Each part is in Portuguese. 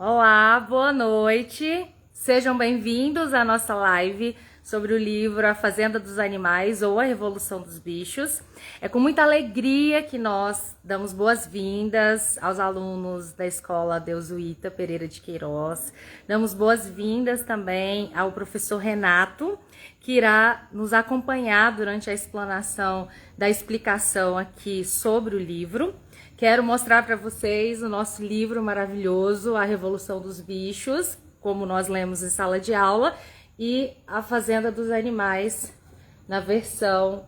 Olá, boa noite. Sejam bem-vindos à nossa live sobre o livro A Fazenda dos Animais ou A Revolução dos Bichos. É com muita alegria que nós damos boas-vindas aos alunos da Escola Deusuíta Pereira de Queiroz. Damos boas-vindas também ao professor Renato, que irá nos acompanhar durante a explanação da explicação aqui sobre o livro. Quero mostrar para vocês o nosso livro maravilhoso, A Revolução dos Bichos, como nós lemos em sala de aula, e A Fazenda dos Animais, na versão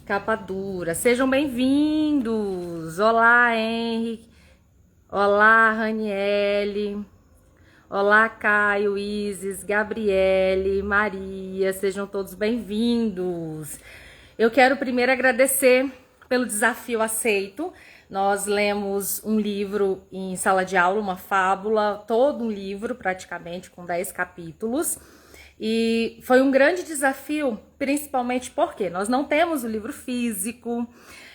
capa dura. Sejam bem-vindos! Olá, Henrique! Olá, Raniele! Olá, Caio, Isis, Gabriele, Maria, sejam todos bem-vindos! Eu quero primeiro agradecer pelo desafio aceito. Nós lemos um livro em sala de aula, uma fábula, todo um livro praticamente, com 10 capítulos. E foi um grande desafio, principalmente porque nós não temos o livro físico,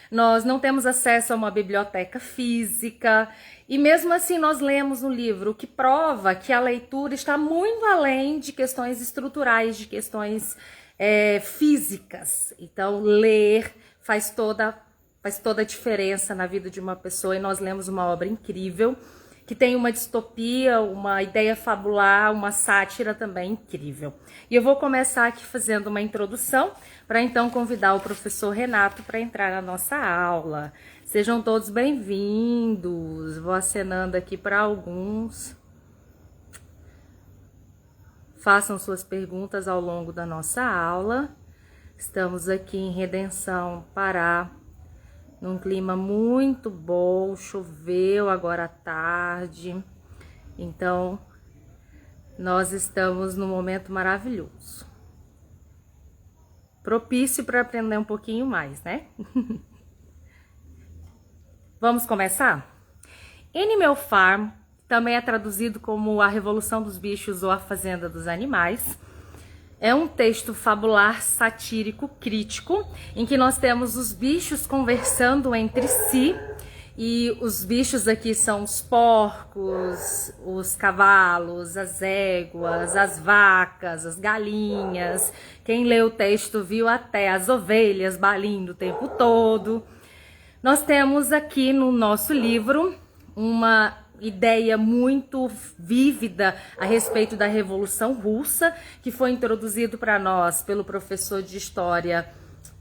nós não temos acesso a uma biblioteca física, e mesmo assim nós lemos um livro, o que prova que a leitura está muito além de questões estruturais, de questões físicas. Então, ler faz toda a diferença na vida de uma pessoa, e nós lemos uma obra incrível, que tem uma distopia, uma ideia fabular, uma sátira também incrível. E eu vou começar aqui fazendo uma introdução, para então convidar o professor Renato para entrar na nossa aula. Sejam todos bem-vindos. Vou acenando aqui para alguns. Façam suas perguntas ao longo da nossa aula. Estamos aqui em Redenção, Pará, num clima muito bom, choveu agora à tarde, então nós estamos num momento maravilhoso, propício para aprender um pouquinho mais, né? Vamos começar? Animal Farm também é traduzido como A Revolução dos Bichos ou A Fazenda dos Animais. É um texto fabular, satírico, crítico, em que nós temos os bichos conversando entre si, e os bichos aqui são os porcos, os cavalos, as éguas, as vacas, as galinhas. Quem lê o texto viu até as ovelhas balindo o tempo todo. Nós temos aqui no nosso livro uma ideia muito vívida a respeito da Revolução Russa, que foi introduzido para nós pelo professor de História,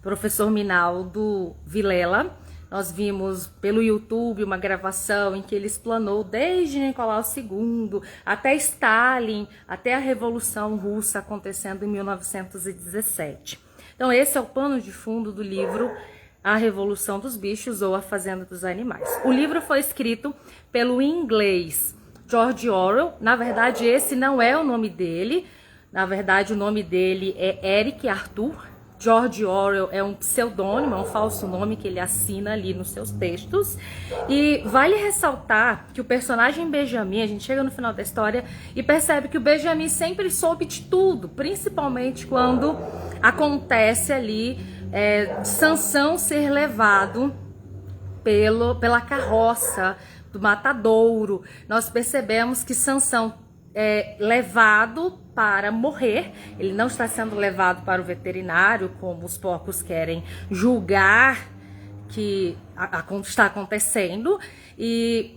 professor Minaldo Vilela. Nós vimos pelo YouTube uma gravação em que ele explanou desde Nicolau II até Stalin, até a Revolução Russa acontecendo em 1917. Então esse é o pano de fundo do livro A Revolução dos Bichos ou A Fazenda dos Animais. O livro foi escrito pelo inglês George Orwell. Na verdade, esse não é o nome dele. Na verdade, o nome dele é Eric Arthur. George Orwell é um pseudônimo, é um falso nome que ele assina ali nos seus textos. E vale ressaltar que o personagem Benjamin, a gente chega no final da história e percebe que o Benjamin sempre soube de tudo, principalmente quando acontece ali Sansão ser levado pela carroça do matadouro. Nós percebemos que Sansão é levado para morrer, ele não está sendo levado para o veterinário, como os porcos querem julgar que está acontecendo, e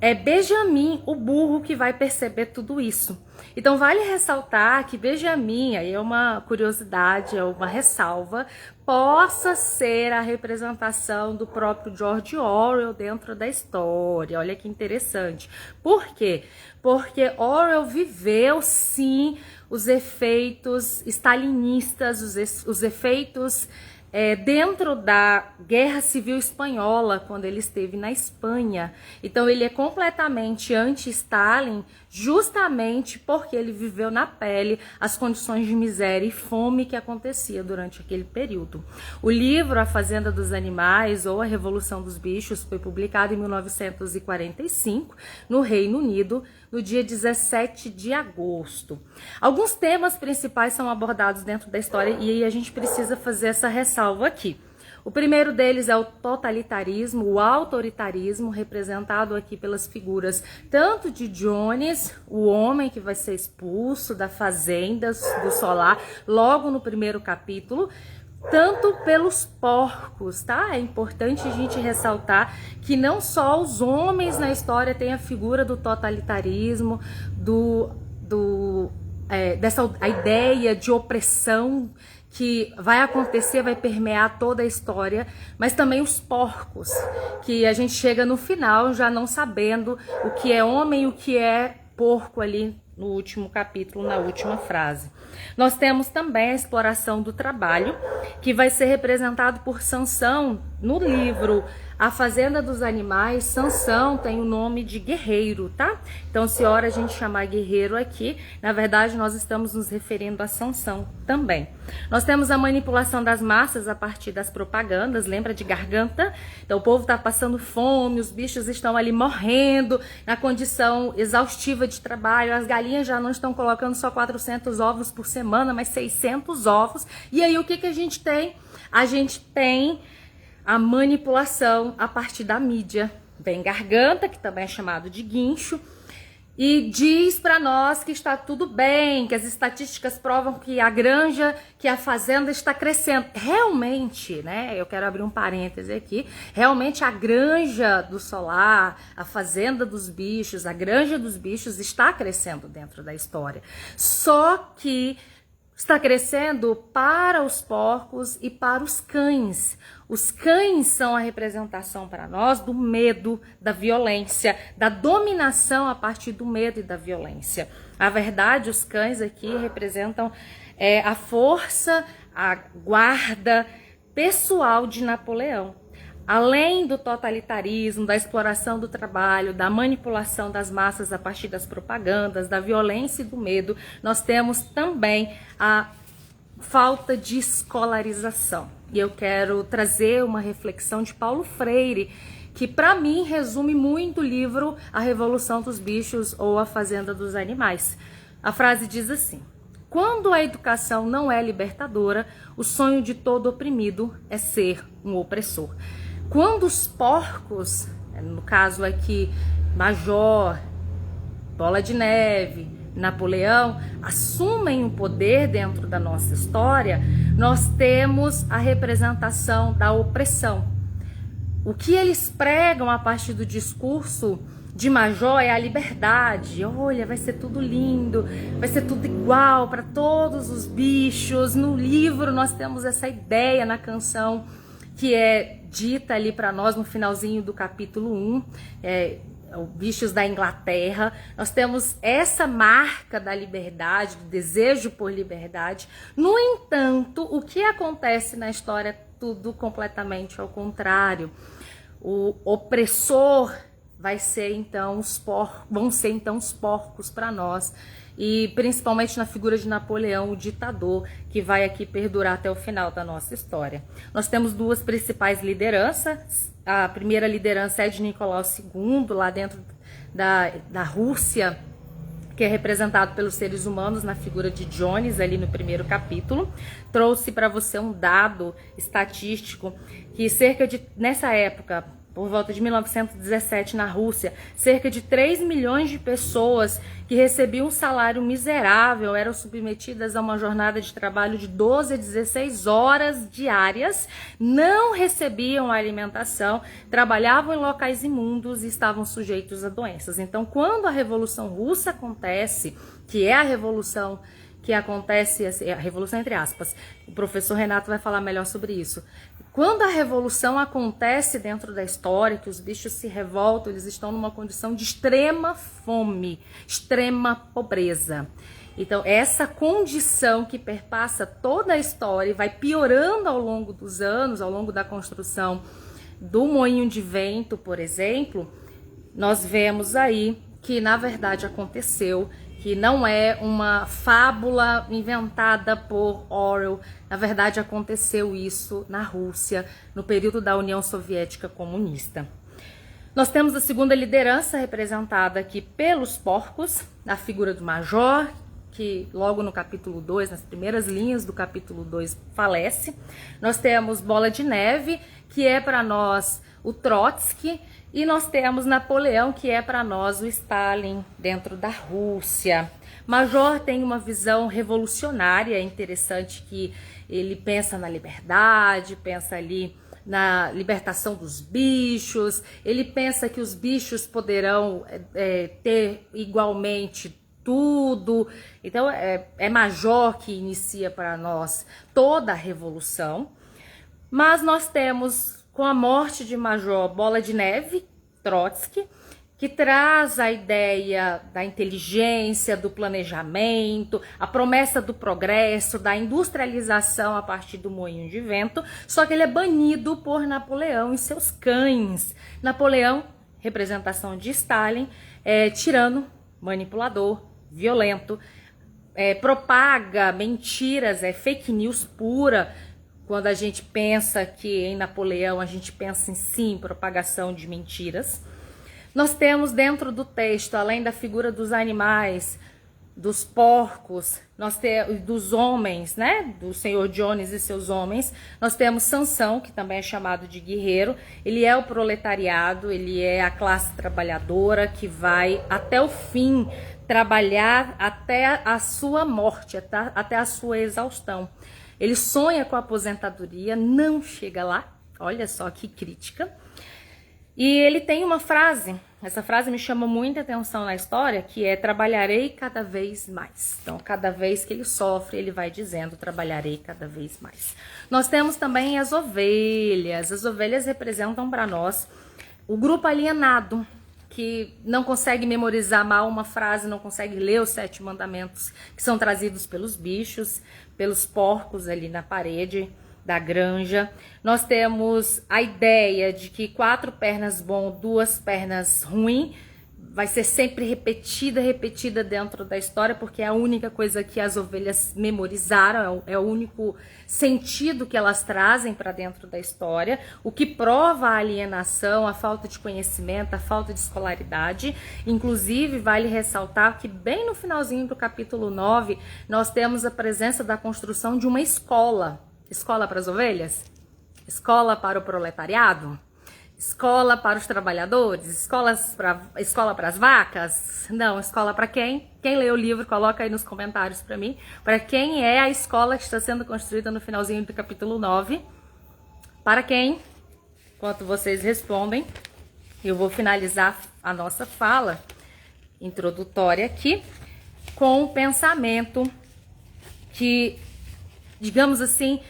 é Benjamin, o burro, que vai perceber tudo isso. Então vale ressaltar que Benjamin, aí é uma curiosidade, é uma ressalva, possa ser a representação do próprio George Orwell dentro da história. Olha que interessante. Por quê? Porque Orwell viveu, sim, os efeitos stalinistas, os efeitos dentro da Guerra Civil Espanhola, quando ele esteve na Espanha. Então ele é completamente anti-Stalin, justamente porque ele viveu na pele as condições de miséria e fome que acontecia durante aquele período. O livro A Fazenda dos Animais ou A Revolução dos Bichos foi publicado em 1945 no Reino Unido, no dia 17 de agosto. Alguns temas principais são abordados dentro da história e aí a gente precisa fazer essa ressalva aqui. O primeiro deles é o totalitarismo, o autoritarismo, representado aqui pelas figuras tanto de Jones, o homem que vai ser expulso da fazenda do Solar, logo no primeiro capítulo, tanto pelos porcos, tá? É importante a gente ressaltar que não só os homens na história têm a figura do totalitarismo, a ideia de opressão que vai acontecer, vai permear toda a história, mas também os porcos, que a gente chega no final já não sabendo o que é homem e o que é porco ali no último capítulo, na última frase. Nós temos também a exploração do trabalho, que vai ser representado por Sansão no livro A Fazenda dos Animais. Sansão tem o nome de guerreiro, tá? Então, se hora a gente chamar guerreiro aqui, na verdade nós estamos nos referindo a Sansão também. Nós temos a manipulação das massas a partir das propagandas, lembra de Garganta? Então o povo está passando fome, os bichos estão ali morrendo, na condição exaustiva de trabalho, as galinhas já não estão colocando só 400 ovos por semana, mas 600 ovos. E aí o que a gente tem? A gente tem a manipulação a partir da mídia. Vem Garganta, que também é chamado de guincho, e diz para nós que está tudo bem, que as estatísticas provam que a granja, que a fazenda está crescendo. Realmente, né? Eu quero abrir um parêntese aqui. Realmente a granja do Solar, a fazenda dos bichos, a granja dos bichos está crescendo dentro da história. Só que está crescendo para os porcos e para os cães. Os cães são a representação para nós do medo, da violência, da dominação a partir do medo e da violência. Na verdade, os cães aqui representam a força, a guarda pessoal de Napoleão. Além do totalitarismo, da exploração do trabalho, da manipulação das massas a partir das propagandas, da violência e do medo, nós temos também a falta de escolarização. E eu quero trazer uma reflexão de Paulo Freire, que para mim resume muito o livro A Revolução dos Bichos ou A Fazenda dos Animais. A frase diz assim: quando a educação não é libertadora, o sonho de todo oprimido é ser um opressor. Quando os porcos, no caso aqui, Major, Bola de Neve, Napoleão, assumem o poder dentro da nossa história, nós temos a representação da opressão. O que eles pregam a partir do discurso de Major é a liberdade. Olha, vai ser tudo lindo, vai ser tudo igual para todos os bichos. No livro nós temos essa ideia, na canção que é dita ali para nós no finalzinho do capítulo 1, Bichos da Inglaterra. Nós temos essa marca da liberdade, do desejo por liberdade. No entanto, o que acontece na história é tudo completamente ao contrário. O opressor vão ser então os porcos para nós, e principalmente na figura de Napoleão, o ditador, que vai aqui perdurar até o final da nossa história. Nós temos duas principais lideranças. A primeira liderança é de Nicolau II, lá dentro da Rússia, que é representado pelos seres humanos na figura de Jones, ali no primeiro capítulo. Trouxe para você um dado estatístico que nessa época, por volta de 1917, na Rússia, cerca de 3 milhões de pessoas que recebiam um salário miserável eram submetidas a uma jornada de trabalho de 12 a 16 horas diárias, não recebiam alimentação, trabalhavam em locais imundos e estavam sujeitos a doenças. Então, quando a Revolução Russa acontece, que é a revolução que acontece, a revolução entre aspas, o professor Renato vai falar melhor sobre isso. Quando a revolução acontece dentro da história, que os bichos se revoltam, eles estão numa condição de extrema fome, extrema pobreza. Então, essa condição que perpassa toda a história e vai piorando ao longo dos anos, ao longo da construção do moinho de vento, por exemplo, nós vemos aí que, na verdade, aconteceu, que não é uma fábula inventada por Orwell. Na verdade, aconteceu isso na Rússia, no período da União Soviética Comunista. Nós temos a segunda liderança representada aqui pelos porcos, a figura do Major, que logo no capítulo 2, nas primeiras linhas do capítulo 2, falece. Nós temos Bola de Neve, que é para nós o Trotsky, e nós temos Napoleão, que é para nós o Stalin dentro da Rússia. Major tem uma visão revolucionária, é interessante que ele pensa na liberdade, pensa ali na libertação dos bichos, ele pensa que os bichos poderão ter igualmente tudo. Então é Major que inicia para nós toda a revolução. Mas nós temos, com a morte de Major, Bola de Neve, Trotsky, que traz a ideia da inteligência, do planejamento, a promessa do progresso, da industrialização a partir do moinho de vento, só que ele é banido por Napoleão e seus cães. Napoleão, representação de Stalin, tirano, manipulador, violento, propaga mentiras, fake news pura. Quando a gente pensa que em Napoleão, a gente pensa em propagação de mentiras. Nós temos dentro do texto, além da figura dos animais, dos porcos, nós temos dos homens, né? Do senhor Jones e seus homens. Nós temos Sansão, que também é chamado de guerreiro. Ele é o proletariado, ele é a classe trabalhadora que vai até o fim trabalhar até a sua morte, até a sua exaustão. Ele sonha com a aposentadoria, não chega lá. Olha só que crítica. E ele tem uma frase, essa frase me chama muita atenção na história, que é: trabalharei cada vez mais. Então, cada vez que ele sofre, ele vai dizendo: trabalharei cada vez mais. Nós temos também as ovelhas. As ovelhas representam para nós o grupo alienado, que não consegue memorizar mal uma frase, não consegue ler os 7 mandamentos que são trazidos pelos bichos, pelos porcos ali na parede da granja. Nós temos a ideia de que 4 pernas bom, 2 pernas ruim, vai ser sempre repetida dentro da história, porque é a única coisa que as ovelhas memorizaram, é o único sentido que elas trazem para dentro da história, o que prova a alienação, a falta de conhecimento, a falta de escolaridade. Inclusive, vale ressaltar que bem no finalzinho do capítulo 9, nós temos a presença da construção de uma escola. Escola para as ovelhas? Escola para o proletariado? Escola para os trabalhadores? Escola para as vacas? Não, escola para quem? Quem lê o livro, coloca aí nos comentários para mim. Para quem é a escola que está sendo construída no finalzinho do capítulo 9? Para quem? Enquanto vocês respondem, eu vou finalizar a nossa fala introdutória aqui com um pensamento que, digamos assim,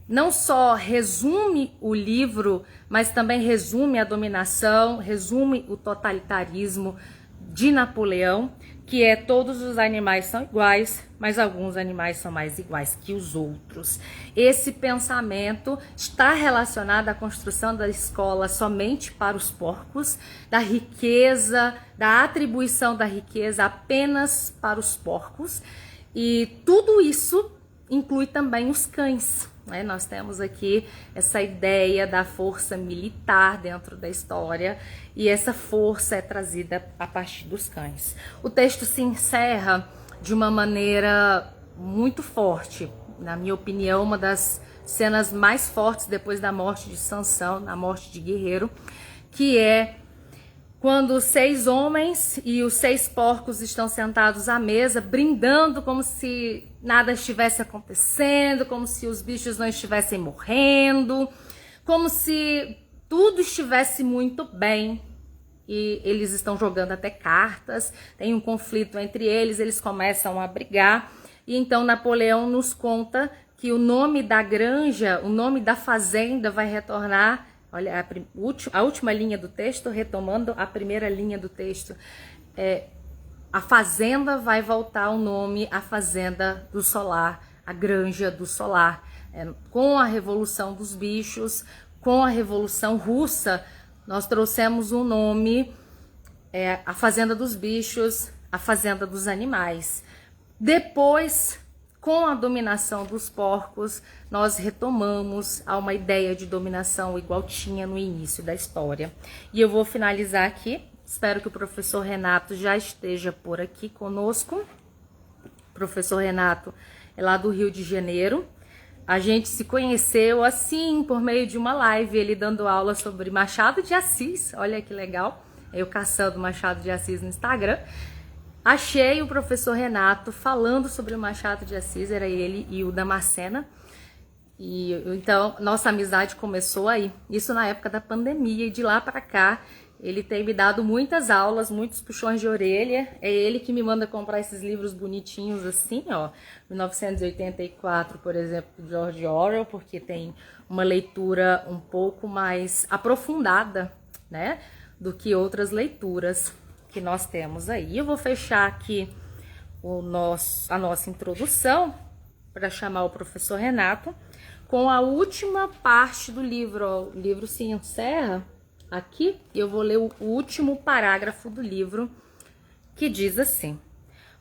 não só resume o livro, mas também resume a dominação, resume o totalitarismo de Napoleão, que é: todos os animais são iguais, mas alguns animais são mais iguais que os outros. Esse pensamento está relacionado à construção da escola somente para os porcos, da riqueza, da atribuição da riqueza apenas para os porcos, e tudo isso inclui também os cães. Nós temos aqui essa ideia da força militar dentro da história, e essa força é trazida a partir dos cães. O texto se encerra de uma maneira muito forte, na minha opinião, uma das cenas mais fortes depois da morte de Sansão, na morte de guerreiro, que é quando os 6 homens e os 6 porcos estão sentados à mesa, brindando como se nada estivesse acontecendo, como se os bichos não estivessem morrendo, como se tudo estivesse muito bem. E eles estão jogando até cartas, tem um conflito entre eles, eles começam a brigar. E então Napoleão nos conta que o nome da granja, o nome da fazenda vai retornar. Olha, a última linha do texto, retomando a primeira linha do texto. A fazenda vai voltar ao nome a Fazenda do Solar, a Granja do Solar. Com a Revolução dos Bichos, com a Revolução Russa, nós trouxemos um nome, a Fazenda dos Bichos, a Fazenda dos Animais. Depois, com a dominação dos porcos, nós retomamos a uma ideia de dominação igual tinha no início da história. E eu vou finalizar aqui. Espero que o professor Renato já esteja por aqui conosco. professor Renato é lá do Rio de Janeiro. A gente se conheceu assim, por meio de uma live, ele dando aula sobre Machado de Assis. Olha que legal, eu caçando Machado de Assis no Instagram. Achei o professor Renato falando sobre o Machado de Assis, era ele e o Damascena. E então nossa amizade começou aí, isso na época da pandemia, e de lá para cá ele tem me dado muitas aulas, muitos puxões de orelha. É ele que me manda comprar esses livros bonitinhos assim, ó, 1984, por exemplo, de George Orwell, porque tem uma leitura um pouco mais aprofundada, né, do que outras leituras que nós temos aí. Eu vou fechar aqui a nossa introdução para chamar o professor Renato com a última parte do livro. O livro se encerra aqui e eu vou ler o último parágrafo do livro, que diz assim: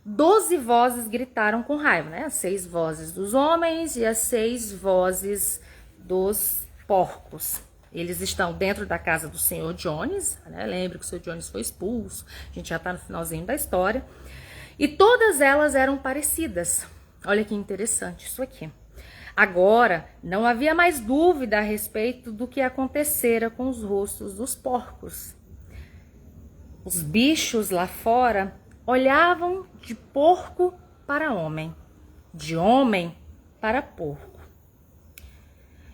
12 vozes gritaram com raiva, né? As 6 vozes dos homens e as 6 vozes dos porcos. Eles estão dentro da casa do Sr. Jones, né? Lembre que o Sr. Jones foi expulso, a gente já está no finalzinho da história. E todas elas eram parecidas. Olha que interessante isso aqui. Agora, não havia mais dúvida a respeito do que acontecera com os rostos dos porcos. Os bichos lá fora olhavam de porco para homem, de homem para porco,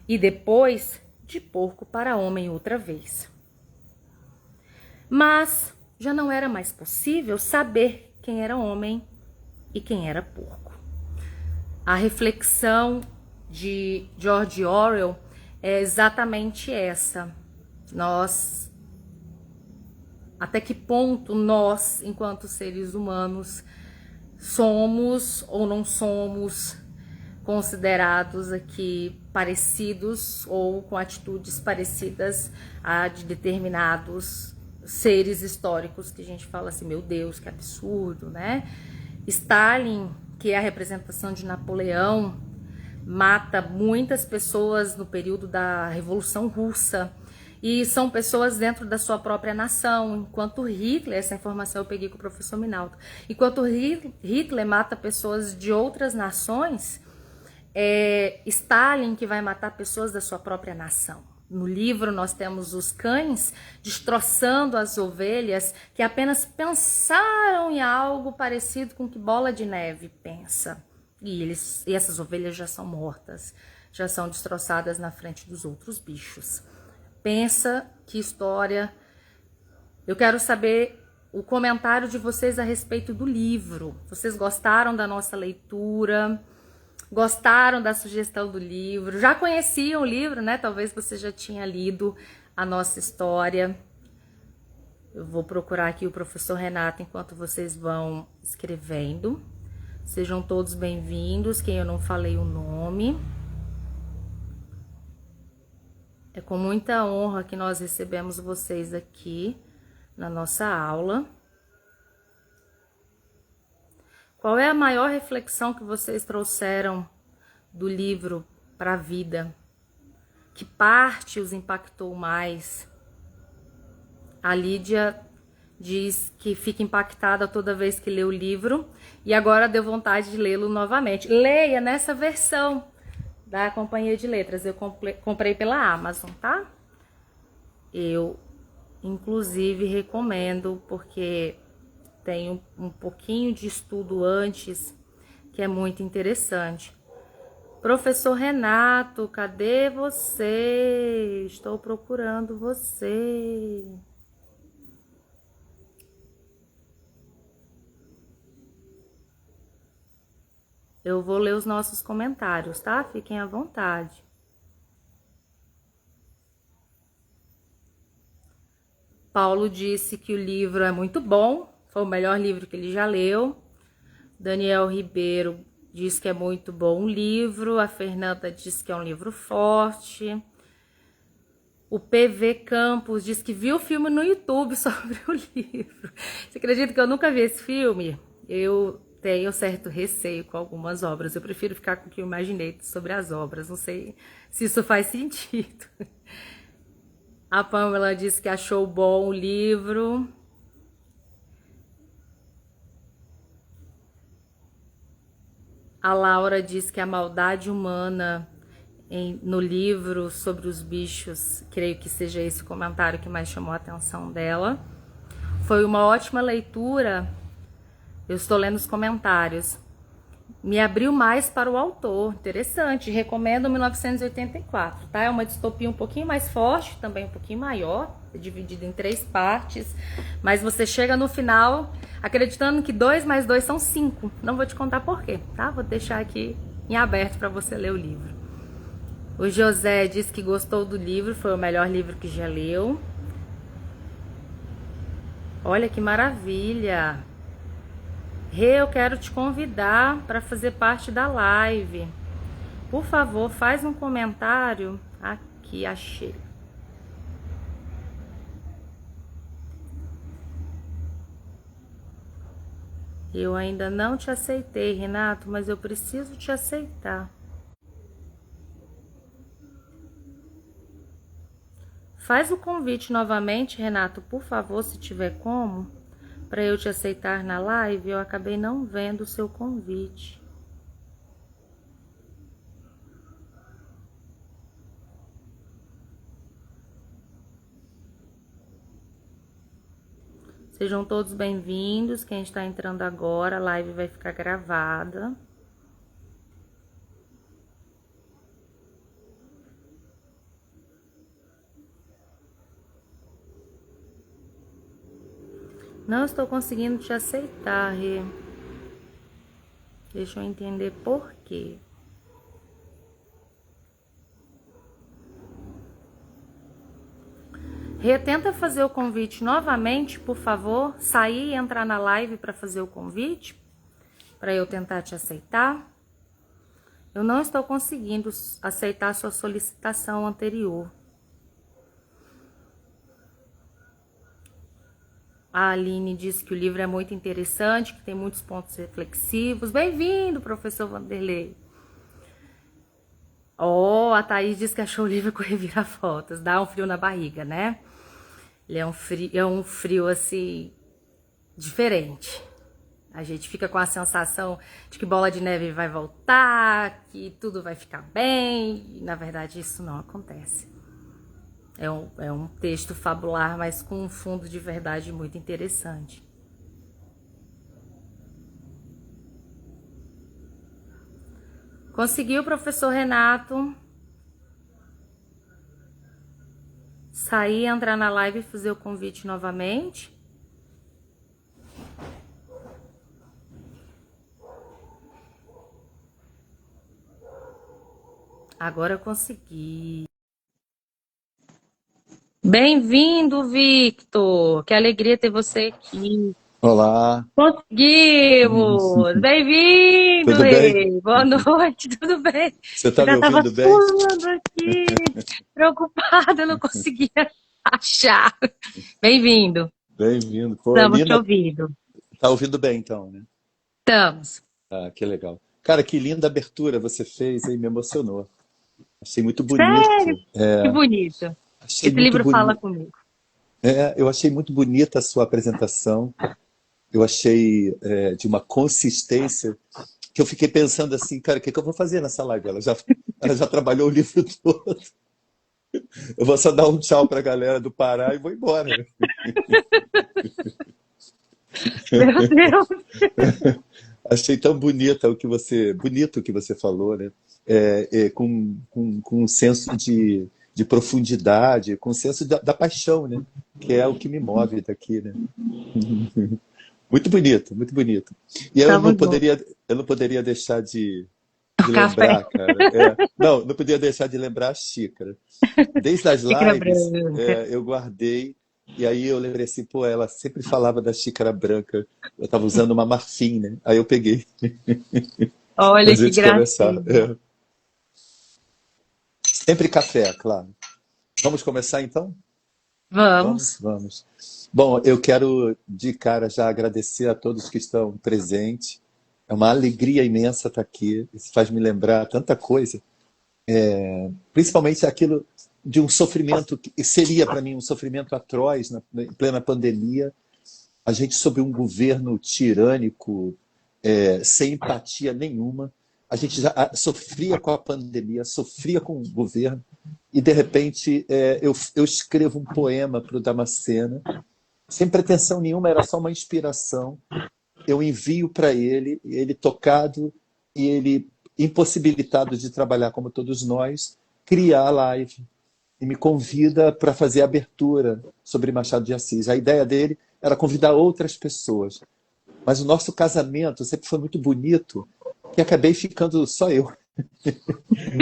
e depois de porco para homem outra vez. Mas já não era mais possível saber quem era homem e quem era porco. A reflexão de George Orwell é exatamente essa. Até que ponto nós, enquanto seres humanos, somos ou não somos considerados aqui parecidos ou com atitudes parecidas a de determinados seres históricos que a gente fala assim, meu Deus, que absurdo, né? Stalin, que é a representação de Napoleão, mata muitas pessoas no período da Revolução Russa, e são pessoas dentro da sua própria nação, enquanto Hitler, essa informação eu peguei com o professor Minaldo, enquanto Hitler mata pessoas de outras nações, é Stalin que vai matar pessoas da sua própria nação. No livro nós temos os cães destroçando as ovelhas que apenas pensaram em algo parecido com o que Bola de Neve pensa. E essas ovelhas já são mortas, já são destroçadas na frente dos outros bichos. Pensa que história. Eu quero saber o comentário de vocês a respeito do livro. Vocês gostaram da nossa leitura? Gostaram da sugestão do livro? Já conheciam o livro, né? Talvez você já tinha lido a nossa história. Eu vou procurar aqui o professor Renato enquanto vocês vão escrevendo. Sejam todos bem-vindos, quem eu não falei o nome. É com muita honra que nós recebemos vocês aqui na nossa aula. Qual é a maior reflexão que vocês trouxeram do livro para a vida? Que parte os impactou mais? A Lídia diz que fica impactada toda vez que lê o livro e agora deu vontade de lê-lo novamente. Leia nessa versão da Companhia de Letras. Eu comprei pela Amazon, tá? Eu, inclusive, recomendo porque tem um pouquinho de estudo antes que é muito interessante. Professor Renato, cadê você? Estou procurando você. Eu vou ler os nossos comentários, tá? Fiquem à vontade. Paulo disse que o livro é muito bom, foi o melhor livro que ele já leu. Daniel Ribeiro diz que é muito bom o livro. A Fernanda diz que é um livro forte. O PV Campos diz que viu o filme no YouTube sobre o livro. Você acredita que eu nunca vi esse filme? Eu tenho certo receio com algumas obras. Eu prefiro ficar com o que eu imaginei sobre as obras. Não sei se isso faz sentido. A Pamela disse que achou bom o livro. A Laura diz que a maldade humana no livro sobre os bichos, creio que seja esse o comentário que mais chamou a atenção dela. Foi uma ótima leitura. Eu estou lendo os comentários. Me abriu mais para o autor. Interessante. Recomendo 1984, tá? É uma distopia um pouquinho mais forte, também um pouquinho maior, dividida em 3 partes. Mas você chega no final acreditando que 2 mais 2 são 5. Não vou te contar por quê, tá? Vou deixar aqui em aberto para você ler o livro. O José disse que gostou do livro, foi o melhor livro que já leu. Olha que maravilha! Rê, eu quero te convidar para fazer parte da live. Por favor, faz um comentário. Aqui, achei. Eu ainda não te aceitei, Renato, mas eu preciso te aceitar. Faz o convite novamente, Renato, por favor, se tiver como, para eu te aceitar na live. Eu acabei não vendo o seu convite. Sejam todos bem-vindos. Quem está entrando agora, a live vai ficar gravada. Não estou conseguindo te aceitar, Rê. Deixa eu entender por quê. Rê, tenta fazer o convite novamente, por favor. Sair e entrar na live para fazer o convite, para eu tentar te aceitar. Eu não estou conseguindo aceitar a sua solicitação anterior. A Aline disse que o livro é muito interessante, que tem muitos pontos reflexivos. Bem-vindo, professor Vanderlei. Oh, a Thaís disse que achou o livro com reviravoltas. Dá um frio na barriga, né? Ele é um frio assim, diferente. A gente fica com a sensação de que Bola de Neve vai voltar, que tudo vai ficar bem. E, na verdade, isso não acontece. É um texto fabular, mas com um fundo de verdade muito interessante. Conseguiu, professor Renato? Sair, entrar na live e fazer o convite novamente? Agora eu consegui. Bem-vindo, Victor. Que alegria ter você aqui. Olá, Conseguimos! Bem-vindo, tudo bem? Rei! Boa noite, tudo bem? Você Eu está me já estava ouvindo bem? pulando aqui, preocupada, não conseguia achar. Bem-vindo, Bem-vindo. Pô, estamos te linda. ouvindo. Tá ouvindo bem então, né? Estamos. Ah, que legal. Cara, que linda abertura você fez aí, me emocionou. Achei muito Sério? bonito. Que bonito. Achei Esse muito livro fala bonito. comigo. Eu achei muito bonita a sua apresentação. Eu achei de uma consistência que eu fiquei pensando assim, cara, o que que eu vou fazer nessa live? Ela já trabalhou o livro todo. Eu vou só dar um tchau para a galera do Pará e vou embora, né? Meu Deus. Achei tão bonito o que você falou, né? Com um senso de profundidade, com um senso da paixão, né? Que é o que me move daqui, né? Muito bonito, muito bonito. E Tamo junto. eu não poderia deixar O de café, lembrar, cara. Não podia deixar de lembrar a xícara. Desde as xícara lives, branca. eu guardei, e aí eu lembrei assim, pô, ela sempre falava da xícara branca. Eu estava usando uma Marfim, né? Aí eu peguei pra Olha que gente conversar. gracinha. Sempre café, claro. Vamos começar então? Vamos, Vamos. vamos. Bom, eu quero de cara já agradecer a todos que estão presentes. É uma alegria imensa estar aqui. Isso faz me lembrar tanta coisa, principalmente aquilo de um sofrimento que seria para mim um sofrimento atroz em plena pandemia. A gente sob um governo tirânico, sem empatia nenhuma, A gente já sofria com a pandemia, sofria com o governo, e de repente eu escrevo um poema para o Damasceno, sem pretensão nenhuma, era só uma inspiração. Eu envio para ele, ele tocado e ele impossibilitado de trabalhar como todos nós, cria a live e me convida para fazer a abertura sobre Machado de Assis. A ideia dele era convidar outras pessoas. Mas o nosso casamento sempre foi muito bonito, que acabei ficando só eu.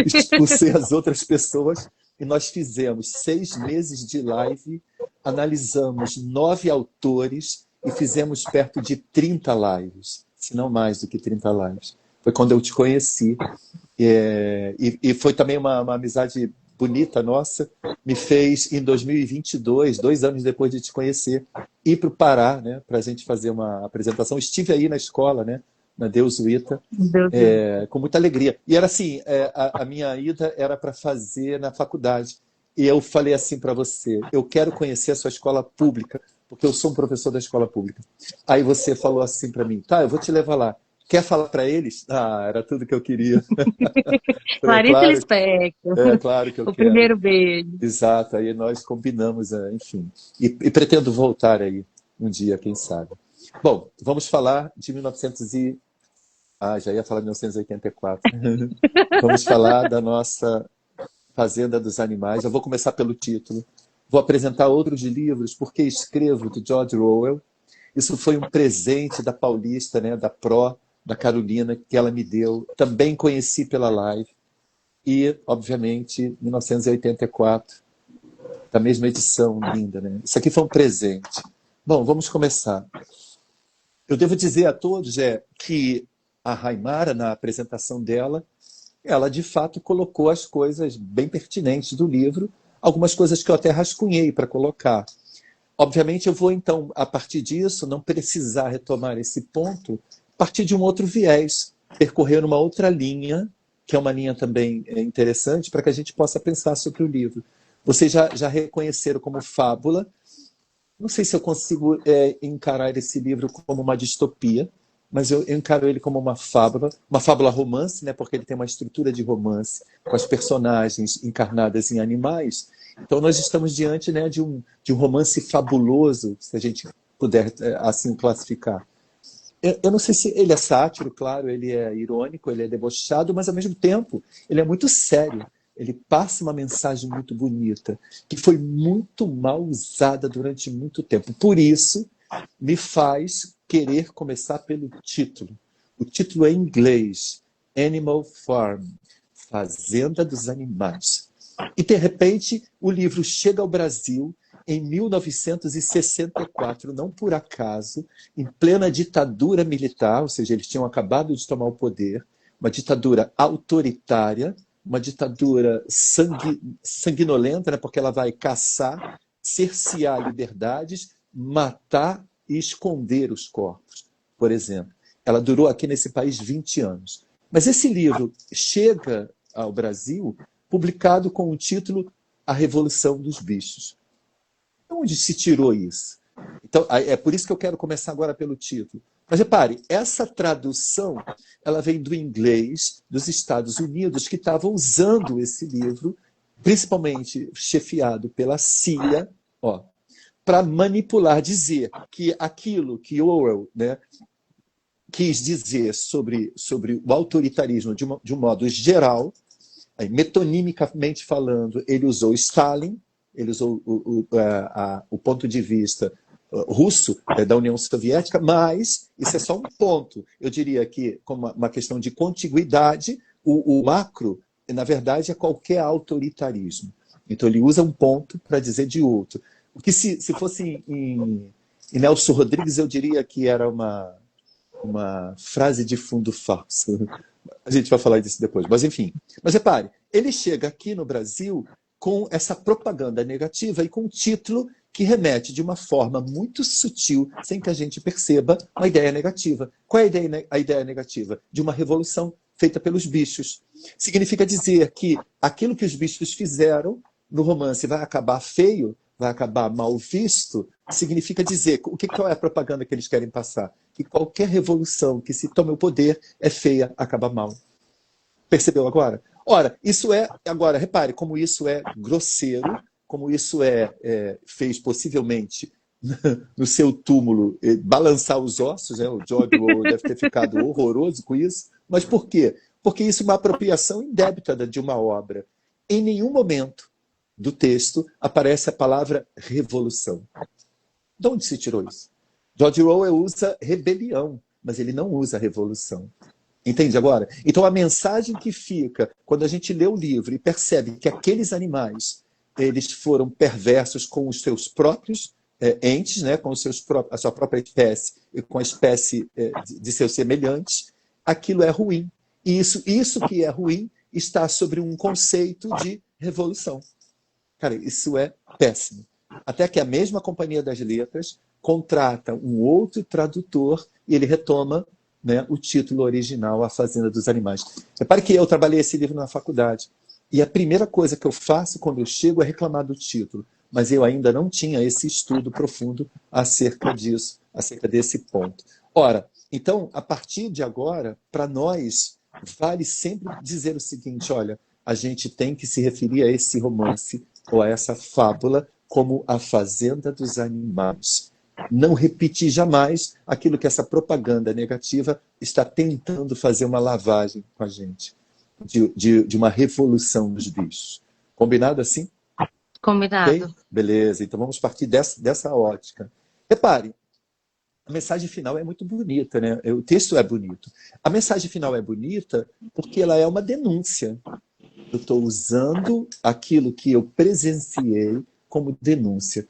Expulsei as outras pessoas e nós fizemos 6 meses de live, analisamos 9 autores e fizemos perto de 30 lives, se não mais do que 30 lives. Foi quando eu te conheci. E foi também uma amizade bonita nossa. Me fez, em 2022, 2 anos depois de te conhecer, ir para o Pará, né, para a gente fazer uma apresentação. Estive aí na escola, né, na Deus Wita, com muita alegria. E era assim, a minha ida era para fazer na faculdade. E eu falei assim para você, eu quero conhecer a sua escola pública, porque eu sou um professor da escola pública. Aí você falou assim para mim, tá, eu vou te levar lá. Quer falar para eles? Ah, era tudo que eu queria. Falei, Clarice Lispector, claro que eu o quero. primeiro beijo. Exato, aí nós combinamos, enfim. E pretendo voltar aí um dia, quem sabe. Bom, vamos falar de 1900 e... Ah, já ia falar de 1984. Vamos falar da nossa Fazenda dos Animais. Eu vou começar pelo título. Vou apresentar outros livros, Porque Escrevo, de George Orwell. Isso foi um presente da Paulista, né, da Pro, da Carolina, que ela me deu. Também conheci pela live. E, obviamente, 1984, da mesma edição, linda, né? Isso aqui foi um presente. Bom, vamos começar. Eu devo dizer a todos que a Raimara, na apresentação dela, ela de fato colocou as coisas bem pertinentes do livro, algumas coisas que eu até rascunhei para colocar. Obviamente, eu vou, então, a partir disso, não precisar retomar esse ponto, partir de um outro viés, percorrer uma outra linha, que é uma linha também interessante, para que a gente possa pensar sobre o livro. Vocês já reconheceram como fábula. Não sei se eu consigo encarar esse livro como uma distopia, mas eu encaro ele como uma fábula romance, né, porque ele tem uma estrutura de romance, com as personagens encarnadas em animais. Então nós estamos diante, né, de um romance fabuloso, se a gente puder assim classificar. Eu não sei se ele é sátiro, claro, ele é irônico, ele é debochado, mas ao mesmo tempo ele é muito sério. Ele passa uma mensagem muito bonita, que foi muito mal usada durante muito tempo. Por isso, me faz querer começar pelo título. O título é em inglês, Animal Farm, Fazenda dos Animais. E, de repente, o livro chega ao Brasil em 1964, não por acaso, em plena ditadura militar, ou seja, eles tinham acabado de tomar o poder, uma ditadura autoritária, uma ditadura sanguinolenta, né, porque ela vai caçar, cercear liberdades, matar e esconder os corpos, por exemplo. Ela durou aqui nesse país 20 anos. Mas esse livro chega ao Brasil publicado com o título A Revolução dos Bichos. Onde se tirou isso? Então, é por isso que eu quero começar agora pelo título. Mas repare, essa tradução ela vem do inglês dos Estados Unidos, que estava usando esse livro, principalmente chefiado pela CIA, para manipular, dizer que aquilo que Orwell, né, quis dizer sobre o autoritarismo de um modo geral, aí, metonimicamente falando, ele usou Stalin, ele usou o ponto de vista russo da União Soviética, mas isso é só um ponto. Eu diria que, como uma questão de contiguidade, o macro, na verdade, é qualquer autoritarismo. Então, ele usa um ponto para dizer de outro. O que, se fosse em Nelson Rodrigues, eu diria que era uma frase de fundo falso. A gente vai falar disso depois. Mas, enfim. Mas, repare, ele chega aqui no Brasil com essa propaganda negativa e com um título que remete de uma forma muito sutil, sem que a gente perceba, uma ideia negativa. Qual é a ideia negativa? De uma revolução feita pelos bichos. Significa dizer que aquilo que os bichos fizeram no romance vai acabar feio, vai acabar mal visto, significa dizer, qual é a propaganda que eles querem passar? Que qualquer revolução que se tome o poder é feia, acaba mal. Percebeu agora? Ora, isso é, agora, repare como isso é grosseiro, como isso fez possivelmente no seu túmulo balançar os ossos, né? O George Orwell deve ter ficado horroroso com isso. Mas por quê? Porque isso é uma apropriação indébita de uma obra. Em nenhum momento do texto aparece a palavra revolução. De onde se tirou isso? George Orwell usa rebelião, mas ele não usa revolução. Entende agora? Então a mensagem que fica quando a gente lê o livro e percebe que aqueles animais eles foram perversos com os seus próprios entes, né, com a sua própria espécie e com a espécie de seus semelhantes, aquilo é ruim. E isso que é ruim está sobre um conceito de revolução. Cara, isso é péssimo. Até que a mesma Companhia das Letras contrata um outro tradutor e ele retoma, né, o título original, A Fazenda dos Animais. Repare que eu trabalhei esse livro na faculdade. E a primeira coisa que eu faço quando eu chego é reclamar do título. Mas eu ainda não tinha esse estudo profundo acerca disso, acerca desse ponto. Ora, então, a partir de agora, para nós, vale sempre dizer o seguinte, olha, a gente tem que se referir a esse romance ou a essa fábula como A Fazenda dos Animais. Não repetir jamais aquilo que essa propaganda negativa está tentando fazer uma lavagem com a gente, de uma revolução dos bichos. Combinado assim? Combinado. Ok? Beleza, então vamos partir dessa ótica. Repare, a mensagem final é muito bonita, né? O texto é bonito. A mensagem final é bonita porque ela é uma denúncia. Eu estou usando aquilo que eu presenciei como denúncia.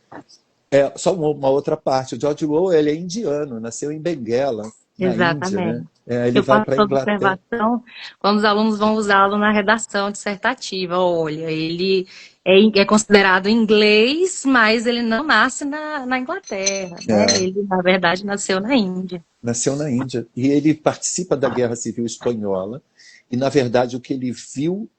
Só uma outra parte. O George Orwell ele é indiano, nasceu em Benguela, na Índia, né? Exatamente. Ele Eu vai faço para a essa Inglaterra. observação quando os alunos vão usá-lo na redação dissertativa. Olha, ele é considerado inglês, mas ele não nasce na Inglaterra, né? É, Ele, na verdade, nasceu na Índia. nasceu na Índia. E ele participa da Guerra Civil Espanhola. E, na verdade, o que ele viu.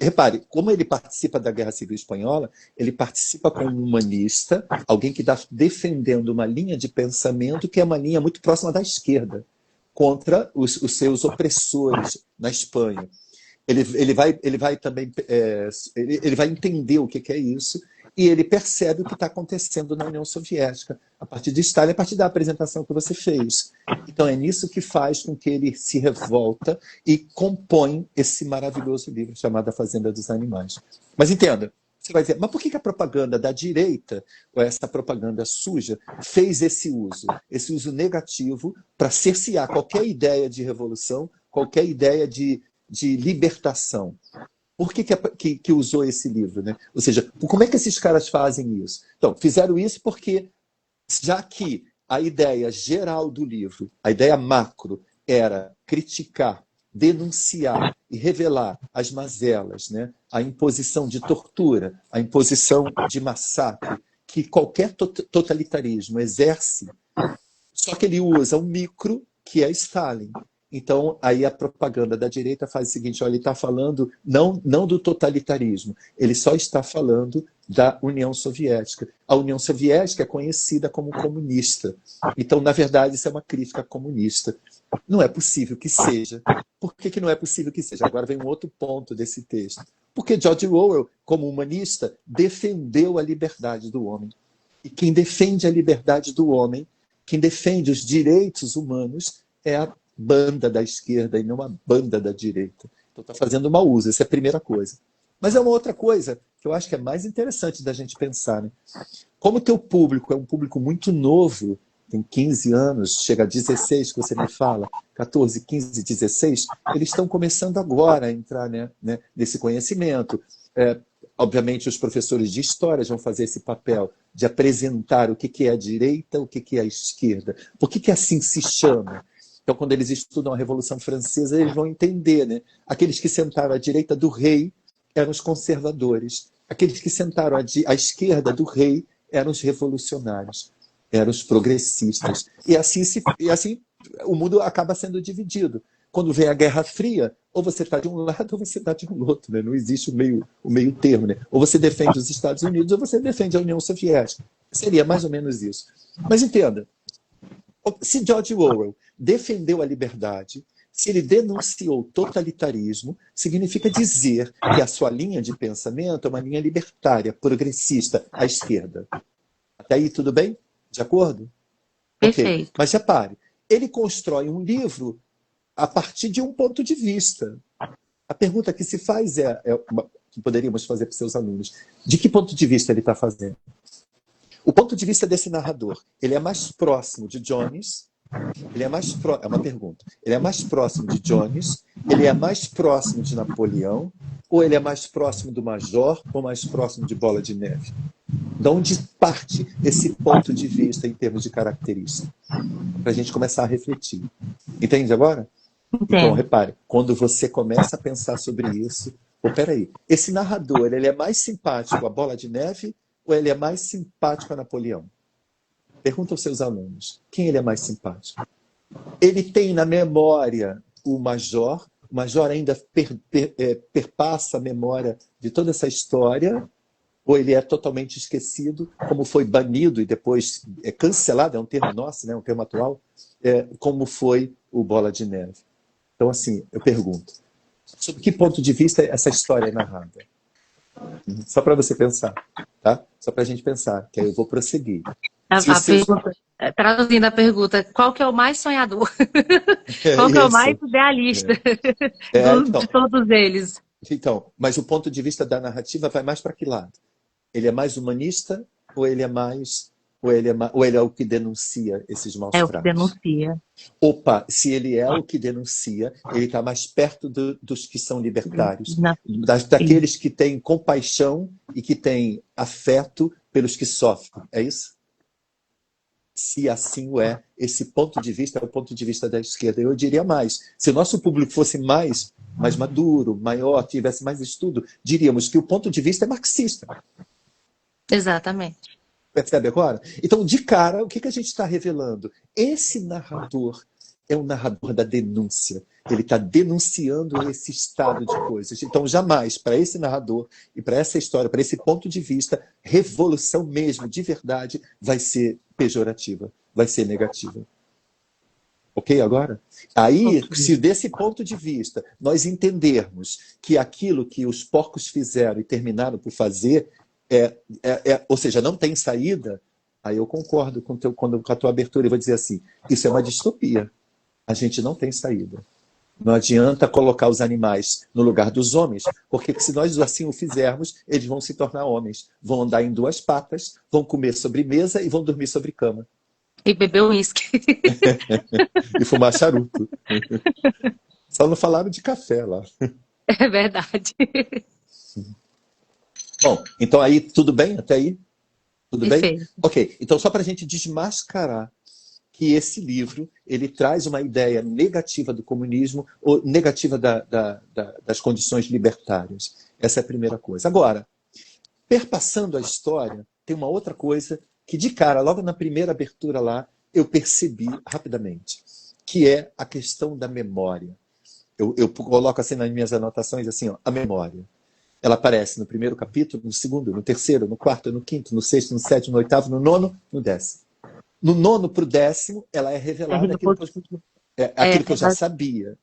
Repare, como ele participa da Guerra Civil Espanhola, ele participa como um humanista, alguém que está defendendo uma linha de pensamento que é uma linha muito próxima da esquerda, contra os seus opressores na Espanha. Ele vai também ele vai entender o que é isso e ele percebe o que está acontecendo na União Soviética a partir de Stalin, a partir da apresentação que você fez. Então é nisso que faz com que ele se revolta e compõe esse maravilhoso livro chamado A Fazenda dos Animais. Mas entenda, você vai dizer, mas por que a propaganda da direita, ou essa propaganda suja, fez esse uso negativo para cercear qualquer ideia de revolução, qualquer ideia de libertação? Por que usou esse livro, né? Ou seja, como é que esses caras fazem isso? Então, fizeram isso porque, já que a ideia geral do livro, a ideia macro, era criticar, denunciar e revelar as mazelas, né? A imposição de tortura, a imposição de massacre que qualquer totalitarismo exerce, só que ele usa um micro que é Stalin. Então, aí a propaganda da direita faz o seguinte, olha, ele está falando não do totalitarismo, ele só está falando da União Soviética. A União Soviética é conhecida como comunista. Então, na verdade, isso é uma crítica comunista. Não é possível que seja. Por que não é possível que seja? Agora vem um outro ponto desse texto. Porque George Orwell, como humanista, defendeu a liberdade do homem. E quem defende a liberdade do homem, quem defende os direitos humanos, é a banda da esquerda e não a banda da direita. Então está fazendo mau uso, essa é a primeira coisa. Mas é uma outra coisa que eu acho que é mais interessante da gente pensar, né? Como o teu público é um público muito novo, tem 15 anos, chega a 16 que você me fala, 14, 15, 16, eles estão começando agora a entrar, né, nesse conhecimento. Obviamente os professores de história vão fazer esse papel de apresentar o que é a direita, o que é a esquerda. Por que assim se chama? Então, quando eles estudam a Revolução Francesa, eles vão entender, né? Aqueles que sentaram à direita do rei eram os conservadores. Aqueles que sentaram à esquerda do rei eram os revolucionários, eram os progressistas. E assim o mundo acaba sendo dividido. Quando vem a Guerra Fria, ou você está de um lado ou você está de um outro. Né? Não existe o meio termo. Né? Ou você defende os Estados Unidos ou você defende a União Soviética. Seria mais ou menos isso. Mas entenda, se George Orwell defendeu a liberdade, Se ele denunciou totalitarismo, significa dizer que a sua linha de pensamento é uma linha libertária, progressista, à esquerda. Até aí tudo bem? De acordo? Ok. Perfeito. Mas repare, ele constrói um livro a partir de um ponto de vista. A pergunta que se faz que poderíamos fazer para os seus alunos: de que ponto de vista ele está fazendo? O ponto de vista desse narrador, ele é mais próximo de Jones? É uma pergunta. Ele é mais próximo de Jones? Ele é mais próximo de Napoleão? Ou ele é mais próximo do Major ou mais próximo de Bola de Neve? De onde parte esse ponto de vista em termos de característica? Para a gente começar a refletir. Entende agora? Então, Entendo. repare, quando você começa a pensar sobre isso, peraí, esse narrador, ele é mais simpático a Bola de Neve ou ele é mais simpático a Napoleão? Pergunta aos seus alunos, quem ele é mais simpático? Ele tem na memória o Major ainda perpassa a memória de toda essa história, ou ele é totalmente esquecido, como foi banido e depois cancelado, é um termo nosso, né, um termo atual, como foi o Bola de Neve. Então, assim, eu pergunto, sobre que ponto de vista essa história é narrada? Só para você pensar, tá? Só para a gente pensar, que aí eu vou prosseguir. Se os seus... Pergunta, traduzindo a pergunta, qual que é o mais sonhador? É Qual que é o mais isso. idealista de Então, todos eles? mas o ponto de vista da narrativa vai mais para que lado? Ele é mais humanista ou ele é mais ou ele é o que denuncia esses maus É o que tratos? denuncia. Opa, se ele é o que denuncia, ele está mais perto dos que são libertários, Na- daqueles que têm compaixão e que têm afeto pelos que sofrem. É isso? Se assim o é, esse ponto de vista é o ponto de vista da esquerda. Eu diria mais. Se o nosso público fosse mais maduro, maior, tivesse mais estudo, diríamos que o ponto de vista é marxista. Exatamente. Percebe agora? Então, de cara, o que a gente está revelando? Esse narrador é um narrador da denúncia. Ele está denunciando esse estado de coisas. Então, jamais, para esse narrador e para essa história, para esse ponto de vista, revolução mesmo, de verdade, vai ser pejorativa, vai ser negativa. Ok agora? Aí, se desse ponto de vista nós entendermos que aquilo que os porcos fizeram e terminaram por fazer, ou seja, não tem saída, aí eu concordo com a tua abertura e vou dizer assim, isso é uma distopia. A gente não tem saída. Não adianta colocar os animais no lugar dos homens, porque se nós assim o fizermos, eles vão se tornar homens. Vão andar em duas patas, vão comer sobre mesa e vão dormir sobre cama. E beber uísque. E fumar charuto. Só não falaram de café lá. É verdade. Bom, então aí tudo bem até aí? Tudo bem? Perfeito. Ok, então só para a gente desmascarar que esse livro ele traz uma ideia negativa do comunismo ou negativa das condições libertárias. Essa é a primeira coisa. Agora, perpassando a história, tem uma outra coisa que de cara, logo na primeira abertura lá, eu percebi rapidamente, que é a questão da memória. Eu coloco assim nas minhas anotações assim, ó, a memória. Ela aparece no primeiro capítulo, no segundo, no terceiro, no quarto, no quinto, no sexto, no sétimo, no oitavo, no nono, no décimo. No nono para o décimo, ela é revelada aquilo que eu já sabia.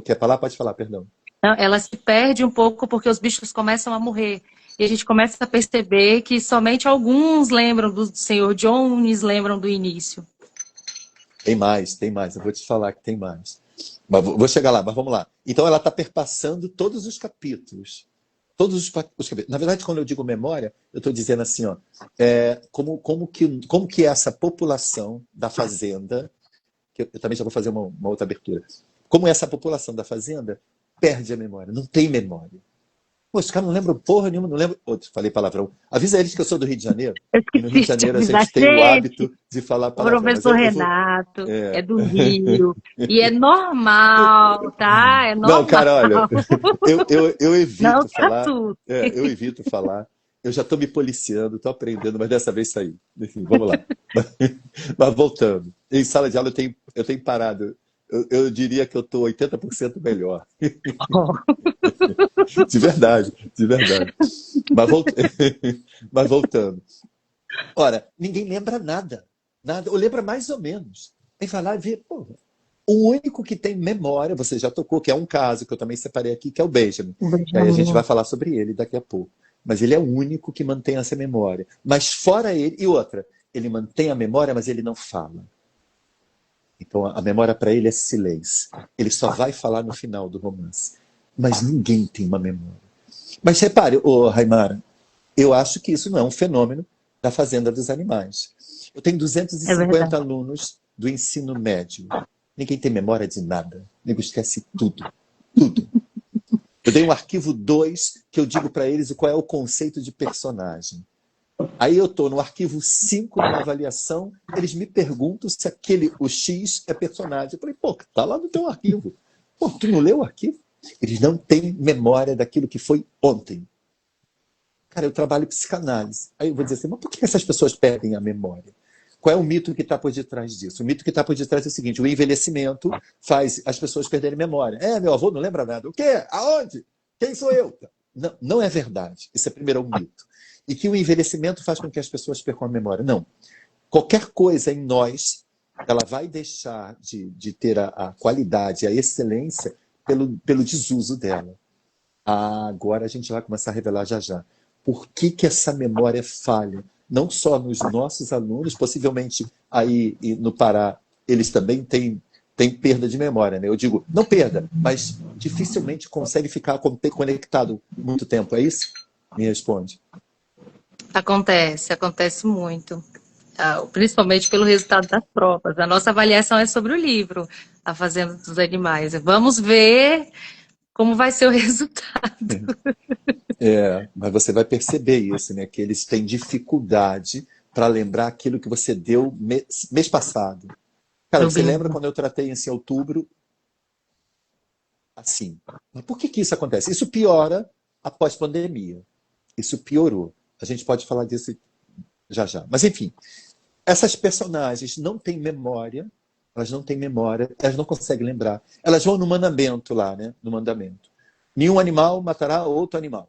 Quer falar? Pode falar, perdão. Não, ela se perde um pouco porque os bichos começam a morrer. E a gente começa a perceber que somente alguns lembram do Senhor Jones, lembram do início. Tem mais. Eu vou te falar que tem mais. Mas vou chegar lá, mas vamos lá. Então ela está perpassando todos os capítulos. Todos os capítulos. Na verdade, quando eu digo memória, eu estou dizendo assim, ó, como que essa população da fazenda, que eu também já vou fazer uma outra abertura, como essa população da fazenda perde a memória, não tem memória. Pô, os caras não lembram porra nenhuma, não lembram. Falei palavrão. Avisa eles que eu sou do Rio de Janeiro. E no Rio de Janeiro a gente tem o hábito de falar O palavrão. Mas professor Renato é do Rio. E é normal, tá? É normal. Não, cara, olha, eu evito não falar. Eu evito falar. Eu já estou me policiando, estou aprendendo, mas dessa vez saí. Enfim, vamos lá. Mas voltando. Em sala de aula eu tenho parado. Eu diria que eu estou 80% melhor. De verdade, de verdade. Mas voltando. Ora, ninguém lembra nada. Nada, ou lembra mais ou menos. Aí vai lá e vê, pô, O único que tem memória, você já tocou, que é um caso que eu também separei aqui, que é o Benjamin. O E aí a gente vai Benjamin. falar sobre ele daqui a pouco. Mas ele é o único que mantém essa memória. Mas fora ele, e outra, ele mantém a memória, mas ele não fala. Então a memória para ele é silêncio. Ele só vai falar no final do romance. Mas ninguém tem uma memória. Mas repare, ô Raimara, eu acho que isso não é um fenômeno da Fazenda dos Animais. Eu tenho É verdade. 250 alunos do ensino médio. Ninguém tem memória de nada. Nego esquece tudo. Tudo. Eu dei um arquivo 2 que eu digo para eles qual é o conceito de personagem. Aí eu estou no arquivo 5 da avaliação, eles me perguntam se o X é personagem. Eu falei, pô, tá lá no teu arquivo. Pô, tu não leu o arquivo? Eles não têm memória daquilo que foi ontem. Cara, eu trabalho em psicanálise. Aí eu vou dizer assim, mas por que essas pessoas perdem a memória? Qual é o mito que está por detrás disso? O mito que está por detrás é o seguinte, o envelhecimento faz as pessoas perderem memória. É, meu avô não lembra nada. O quê? Aonde? Quem sou eu? Não, não é verdade. Esse é primeiro um mito. E que o envelhecimento faz com que as pessoas percam a memória. Não. Qualquer coisa em nós, ela vai deixar de ter a qualidade, a excelência, pelo desuso dela. Ah, agora a gente vai começar a revelar já já. Por que que essa memória falha? Não só nos nossos alunos, possivelmente aí no Pará, eles também têm perda de memória, né? Eu digo, não perda, mas dificilmente consegue ficar conectado muito tempo, é isso? Me responde. Acontece muito. Principalmente pelo resultado das provas. A nossa avaliação é sobre o livro, A Fazenda dos Animais. Vamos ver como vai ser o resultado. É, mas você vai perceber isso, né? Que eles têm dificuldade para lembrar aquilo que você deu mês passado. Cara, No você lembra bingo. quando eu tratei em outubro assim? Mas por que que isso acontece? Isso piora após pandemia. Isso piorou. A gente pode falar disso já já. Mas enfim, essas personagens não têm memória, elas não têm memória, elas não conseguem lembrar. Elas vão no mandamento lá, né? No mandamento. Nenhum animal matará outro animal.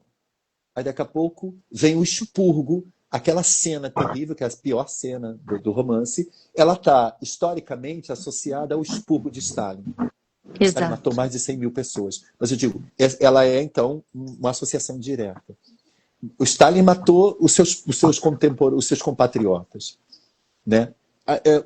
Aí daqui a pouco vem o expurgo, aquela cena terrível, que é a pior cena do romance, ela está historicamente associada ao expurgo de Stalin. Stalin matou Exato. mais de 100 mil pessoas. Mas eu digo, ela é então uma associação direta. O Stalin matou os seus contemporâneos, os seus compatriotas, né?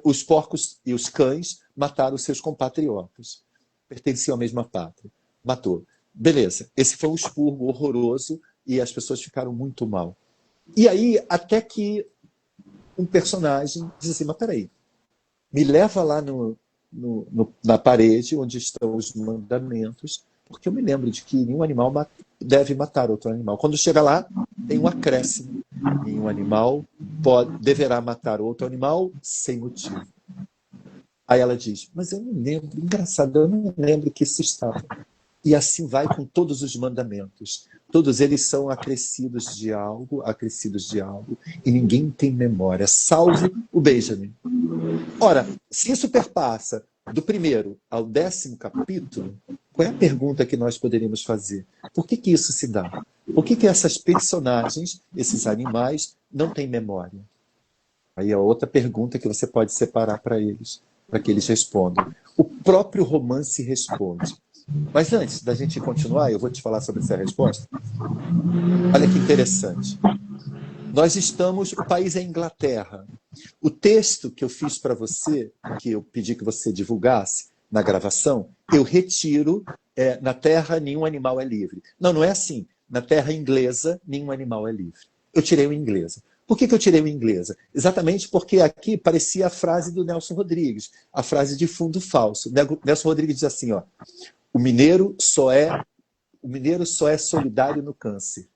Os porcos e os cães mataram os seus compatriotas. Pertenciam à mesma pátria. Matou. Beleza. Esse foi um expurgo horroroso e as pessoas ficaram muito mal. E aí, até que um personagem diz assim, mas peraí, me leva lá na parede onde estão os mandamentos, porque eu me lembro de que nenhum animal deve matar outro animal. Quando chega lá, tem um acréscimo. Nenhum animal deverá matar outro animal sem motivo. Aí ela diz, mas eu não lembro, engraçado, eu não lembro que isso estava. E assim vai com todos os mandamentos. Todos eles são acrescidos de algo, e ninguém tem memória, salvo o Benjamin. Ora, se isso perpassa do primeiro ao 10º capítulo, qual é a pergunta que nós poderíamos fazer? Por que que isso se dá? Por que que essas personagens, esses animais, não têm memória? Aí é outra pergunta que você pode separar para eles, para que eles respondam. O próprio romance responde. Mas antes da gente continuar, eu vou te falar sobre essa resposta. Olha que interessante. Nós estamos, o país é Inglaterra. O texto que eu fiz para você, que eu pedi que você divulgasse na gravação, eu retiro, na terra nenhum animal é livre. Não, não é assim. Na terra inglesa, nenhum animal é livre. Eu tirei o inglesa. Por que que eu tirei o inglesa? Exatamente porque aqui parecia a frase do Nelson Rodrigues, a frase de fundo falso. Nelson Rodrigues diz assim, ó, o mineiro só é solidário no câncer.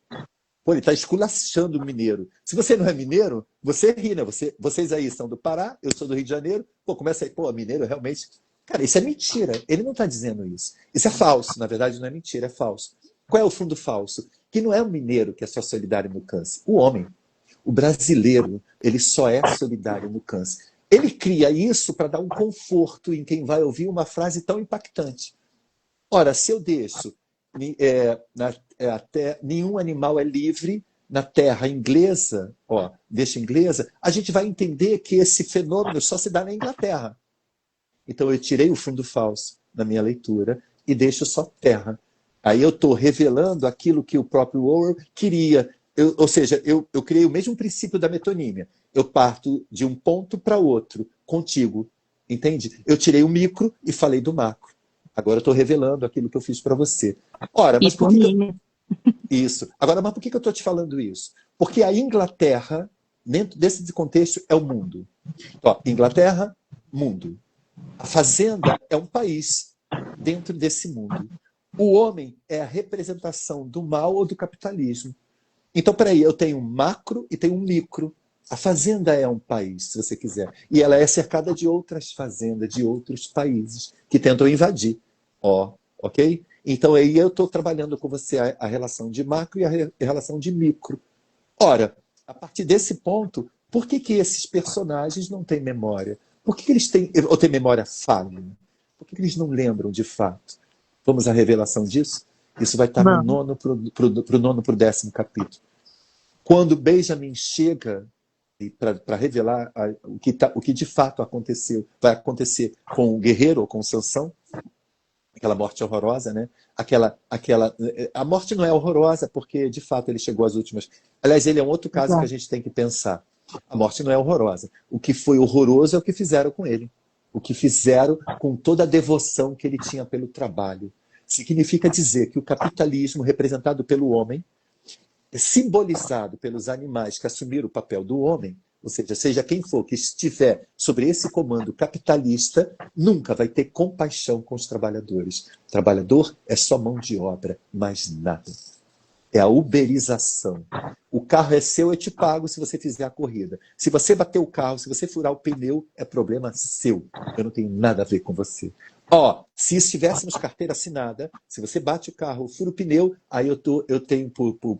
Pô, ele está esculachando o mineiro. Se você não é mineiro, você ri, né? Vocês aí são do Pará, eu sou do Rio de Janeiro. Pô, começa aí, pô, mineiro realmente... Cara, isso é mentira. Ele não está dizendo isso. Isso é falso. Na verdade, não é mentira, é falso. Qual é o fundo falso? Que não é o mineiro que é só solidário no câncer. O homem, o brasileiro, ele só é solidário no câncer. Ele cria isso para dar um conforto em quem vai ouvir uma frase tão impactante. Ora, se eu deixo até nenhum animal é livre na terra inglesa, deixa inglesa, a gente vai entender que esse fenômeno só se dá na Inglaterra. Então eu tirei o fundo falso na minha leitura e deixo só terra. Aí eu estou revelando aquilo que o próprio Orwell queria. Ou seja, eu criei o mesmo princípio da metonímia. Eu parto de um ponto para outro, contigo. Entende? Eu tirei o micro e falei do macro. Agora eu estou revelando aquilo que eu fiz para você. Ora, mas por que isso? Agora, mas por que eu estou te falando isso? Porque a Inglaterra, dentro desse contexto, é o mundo. Ó, Inglaterra, mundo. A fazenda é um país dentro desse mundo. O homem é a representação do mal ou do capitalismo. Então, peraí, eu tenho um macro e tenho um micro. A fazenda é um país, se você quiser. E ela é cercada de outras fazendas, de outros países, que tentam invadir. Ó, ok? Então, aí eu estou trabalhando com você a relação de macro e a relação de micro. Ora, a partir desse ponto, por que esses personagens não têm memória? Por que eles têm, ou têm memória falha? Por que eles não lembram de fato? Vamos à revelação disso? Isso vai estar no nono para o 10º capítulo. Quando Benjamin chega para revelar o que de fato aconteceu, vai acontecer com o guerreiro ou com Sansão, aquela morte horrorosa, né? A morte não é horrorosa porque de fato ele chegou às últimas. Aliás, ele é um outro caso que a gente tem que pensar. A morte não é horrorosa. O que foi horroroso é o que fizeram com ele. O que fizeram com toda a devoção que ele tinha pelo trabalho. Significa dizer que o capitalismo representado pelo homem, simbolizado pelos animais que assumiram o papel do homem, ou seja, seja quem for que estiver sobre esse comando capitalista, nunca vai ter compaixão com os trabalhadores. O trabalhador é só mão de obra, mais nada. É a uberização. O carro é seu, eu te pago se você fizer a corrida. Se você bater o carro, se você furar o pneu, é problema seu. Eu não tenho nada a ver com você. Ó, se estivéssemos carteira assinada, se você bate o carro, fura o pneu, aí eu tenho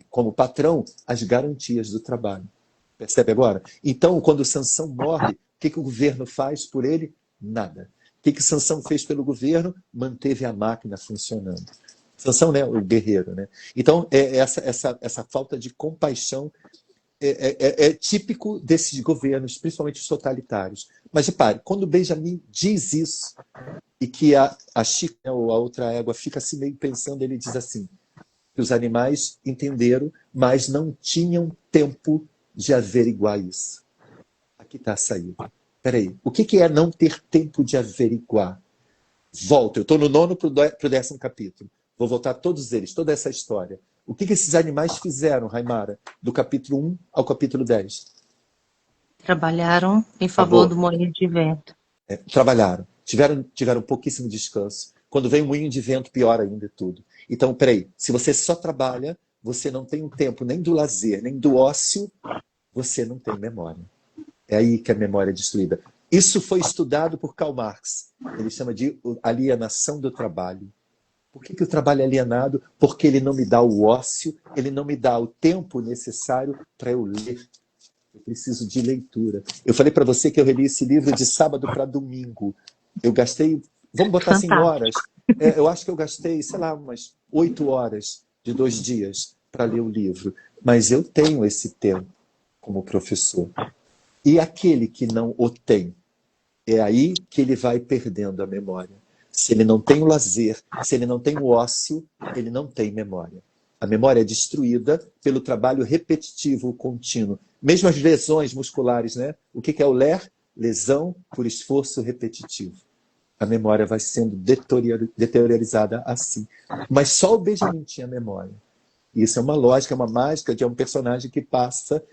como patrão as garantias do trabalho. Percebe agora? Então, quando Sansão morre, o que o governo faz por ele? Nada. O que Sansão fez pelo governo? Manteve a máquina funcionando. Sansão, né? O guerreiro, né? Então, essa falta de compaixão é típico desses governos, principalmente os totalitários. Mas repare, quando Benjamin diz isso, e que a Chica, ou a outra égua, fica assim meio pensando, ele diz assim, que os animais entenderam, mas não tinham tempo de averiguar isso. Aqui está a saída. Peraí, o que é não ter tempo de averiguar? Volta, eu estou no 9º para o 10º capítulo. Vou voltar todos eles, toda essa história. O que esses animais fizeram, Raimara, do capítulo 1 ao capítulo 10? Trabalharam em favor do moinho de vento. Trabalharam. Tiveram pouquíssimo descanso. Quando vem um moinho de vento, pior ainda tudo. Então, peraí, se você só trabalha, você não tem um tempo nem do lazer, nem do ócio, você não tem memória. É aí que a memória é destruída. Isso foi estudado por Karl Marx. Ele chama de alienação do trabalho. Por que o trabalho é alienado? Porque ele não me dá o ócio, ele não me dá o tempo necessário para eu ler. Eu preciso de leitura. Eu falei para você que eu reli esse livro de sábado para domingo. Eu gastei, vamos botar assim, horas. Eu acho que eu gastei, sei lá, umas 8 horas de 2 dias para ler o livro. Mas eu tenho esse tempo como professor. E aquele que não o tem, é aí que ele vai perdendo a memória. Se ele não tem o lazer, se ele não tem o ócio, ele não tem memória. A memória é destruída pelo trabalho repetitivo, contínuo. Mesmo as lesões musculares, né? O que é o LER? Lesão por esforço repetitivo. A memória vai sendo deteriorizada assim. Mas só o Benjamin tinha memória. Isso é uma lógica, é uma mágica de um personagem que passa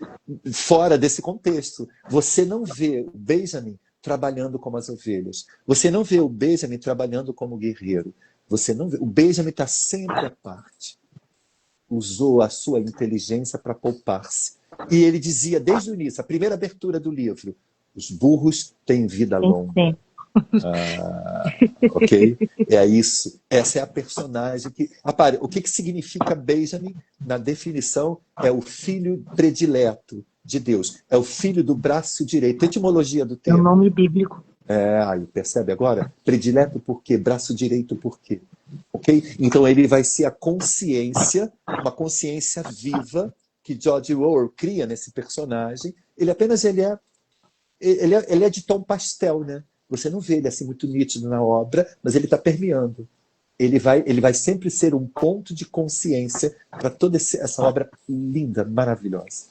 fora desse contexto. Você não vê o Benjamin trabalhando como as ovelhas. Você não vê o Benjamin trabalhando como guerreiro. Você não vê. O Benjamin está sempre à parte. Usou a sua inteligência para poupar-se. E ele dizia desde o início, a primeira abertura do livro, os burros têm vida longa. Ok? É isso. Essa é a personagem que... Repare, o que significa Benjamin? Na definição, é o filho predileto de Deus. É o filho do braço direito. A etimologia do termo. É o nome bíblico. Aí percebe agora? Predileto por quê? Braço direito por quê? Ok? Então ele vai ser a consciência, uma consciência viva que George Orwell cria nesse personagem. Ele é de tom pastel, né? Você não vê ele assim muito nítido na obra, mas ele está permeando. Ele vai sempre ser um ponto de consciência para toda essa obra linda, maravilhosa.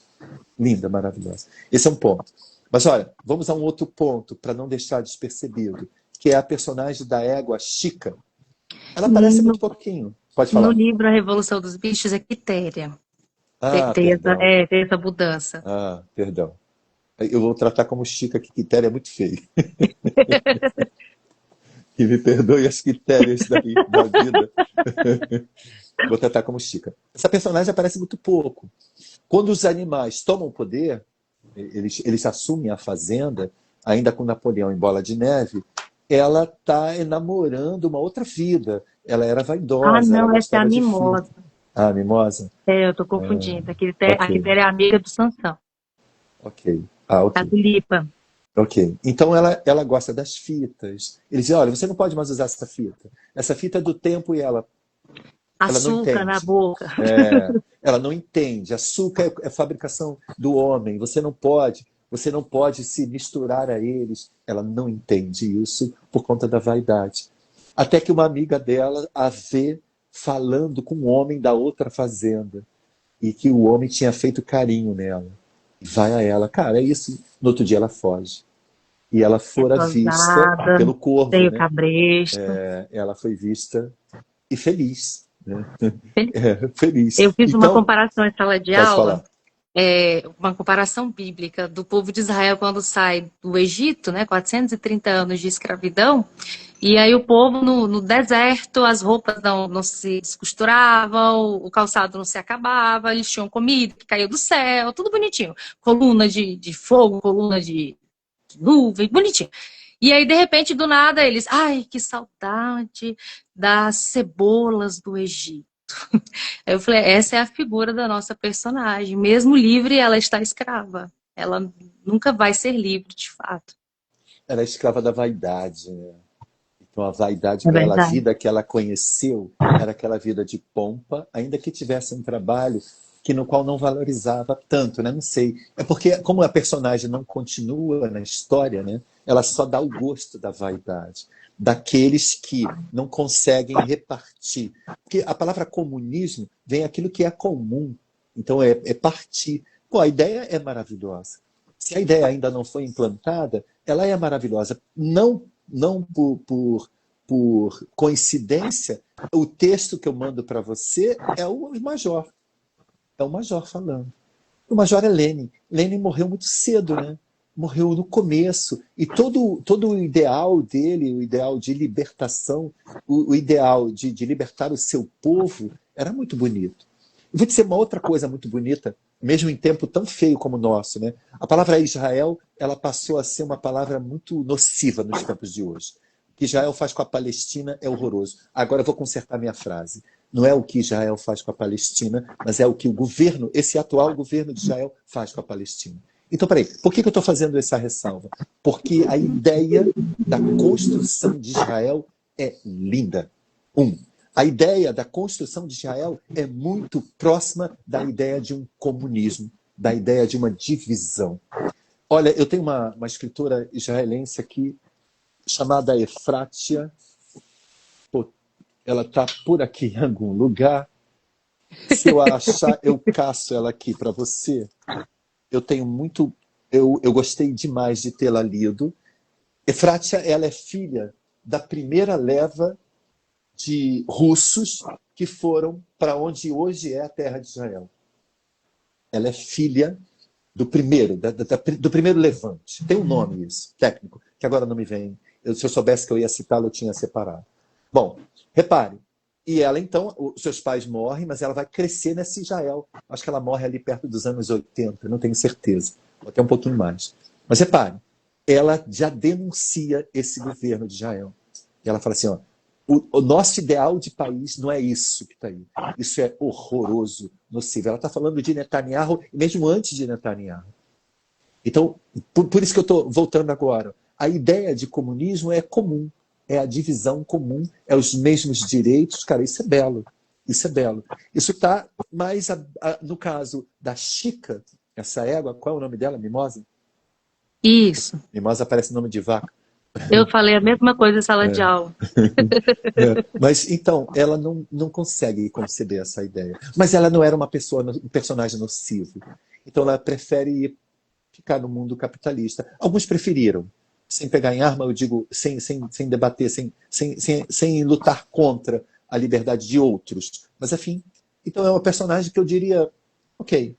Linda, maravilhosa. Esse é um ponto. Mas olha, vamos a um outro ponto, para não deixar despercebido, que é a personagem da égua Chica. Ela aparece muito No, pouquinho. Pode no falar. livro A Revolução dos Bichos é Quitéria. Ah, perdão. Tem essa mudança. Ah, perdão. Eu vou tratar como Chica, que Quitéria é muito feio. Que me perdoe as quitérias da vida. Vou tratar como Chica. Essa personagem aparece muito pouco. Quando os animais tomam poder, eles assumem a fazenda, ainda com Napoleão em Bola de Neve, ela está enamorando uma outra vida. Ela era Ah, vaidosa, ela não, essa é a gostava de filho. Mimosa. Ah, mimosa? É, eu tô confundindo. A Ok, Quitéria é amiga do Sansão. ok. Ah, A ok. Tulipa. Ok. Então ela gosta das fitas. Eles dizem, olha, você não pode mais usar essa fita. Essa fita é do tempo e ela não Açúcar na entende. boca. Ela não entende. Açúcar é fabricação do homem. Você não pode se misturar a eles. Ela não entende isso por conta da vaidade. Até que uma amiga dela a vê falando com um homem da outra fazenda e que o homem tinha feito carinho nela. E vai a ela, cara, é isso. No outro dia ela foge. E ela É fora vista tosada, pelo corvo, meio né? cabresto. Ela foi vista e feliz, né? Feliz. Eu fiz uma Então, comparação em sala de pode aula, falar. uma comparação bíblica do povo de Israel quando sai do Egito, né, 430 anos de escravidão, e aí o povo no deserto, as roupas não se descosturavam, o calçado não se acabava, eles tinham comida que caiu do céu, tudo bonitinho. Coluna de fogo, coluna de nuvem, bonitinho. E aí, de repente, do nada, eles, ai, que saudade das cebolas do Egito. Aí eu falei, essa é a figura da nossa personagem. Mesmo livre, ela está escrava. Ela nunca vai ser livre, de fato. Ela é escrava da vaidade, né? Então, a vaidade É para ela, a verdade. vida que ela conheceu, era aquela vida de pompa, ainda que tivesse um trabalho no qual não valorizava tanto, né? Não sei. É porque, como a personagem não continua na história, né? Ela só dá o gosto da vaidade, daqueles que não conseguem repartir. Porque a palavra comunismo vem aquilo que é comum. Então, é partir. Pô, a ideia é maravilhosa. Se a ideia ainda não foi implantada, ela é maravilhosa. Não por coincidência, o texto que eu mando para você é o Major. É o Major falando. O Major é Lenin. Lenin morreu muito cedo, né? Morreu no começo. E todo o ideal dele, o ideal de libertação, o ideal de libertar o seu povo, era muito bonito. Eu vou dizer uma outra coisa muito bonita, mesmo em tempo tão feio como o nosso, né? A palavra Israel, ela passou a ser uma palavra muito nociva nos tempos de hoje. O que Israel faz com a Palestina é horroroso. Agora eu vou consertar minha frase. Não é o que Israel faz com a Palestina, mas é o que o governo, esse atual governo de Israel, faz com a Palestina. Então, peraí, por que eu estou fazendo essa ressalva? Porque a ideia da construção de Israel é linda. A ideia da construção de Israel é muito próxima da ideia de um comunismo, da ideia de uma divisão. Olha, eu tenho uma escritora israelense aqui, chamada Efrátia. Pô, ela está por aqui em algum lugar. Se eu achar, eu caço ela aqui para você. Eu tenho muito. Eu gostei demais de tê-la lido. Efrátia, ela é filha da primeira leva de russos que foram para onde hoje é a terra de Israel. Ela é filha do primeiro, do primeiro levante. Tem um nome isso, técnico, que agora não me vem. Se eu soubesse que eu ia citá-lo, eu tinha separado. Bom, repare. E ela, então, os seus pais morrem, mas ela vai crescer nesse Israel. Acho que ela morre ali perto dos anos 80, não tenho certeza. Até um pouquinho mais. Mas repare, ela já denuncia esse governo de Israel. E ela fala assim, ó, o nosso ideal de país não é isso que está aí. Isso é horroroso, nocivo. Ela está falando de Netanyahu, mesmo antes de Netanyahu. Então, por isso que eu estou voltando agora. A ideia de comunismo é comum, é a divisão comum, é os mesmos direitos. Cara, isso é belo. Isso é belo. Isso está mais, no caso da Chica, essa égua, qual é o nome dela? Mimosa? Isso. Mimosa parece nome de vaca. Eu falei a mesma coisa em sala de aula. Mas então, ela não consegue conceber essa ideia. Mas ela não era uma pessoa, um personagem nocivo. Então ela prefere ficar no mundo capitalista. Alguns preferiram, sem pegar em arma, eu digo, sem debater, sem lutar contra a liberdade de outros. Mas, enfim, então é uma personagem que eu diria, ok,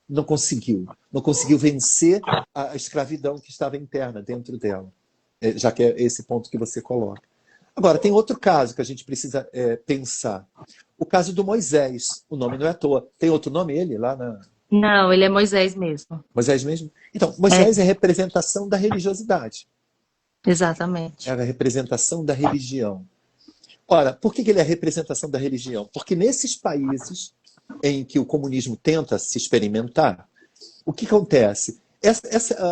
não conseguiu. Não conseguiu vencer a escravidão que estava interna dentro dela. Já que é esse ponto que você coloca. Agora, tem outro caso que a gente precisa pensar. O caso do Moisés. O nome não é à toa. Tem outro nome ele lá na... Não, ele é Moisés mesmo. Moisés mesmo? Então, É, Moisés é a representação da religiosidade. É exatamente. a representação da religião. Ora, por que ele é a representação da religião? Porque nesses países em que o comunismo tenta se experimentar, o que acontece?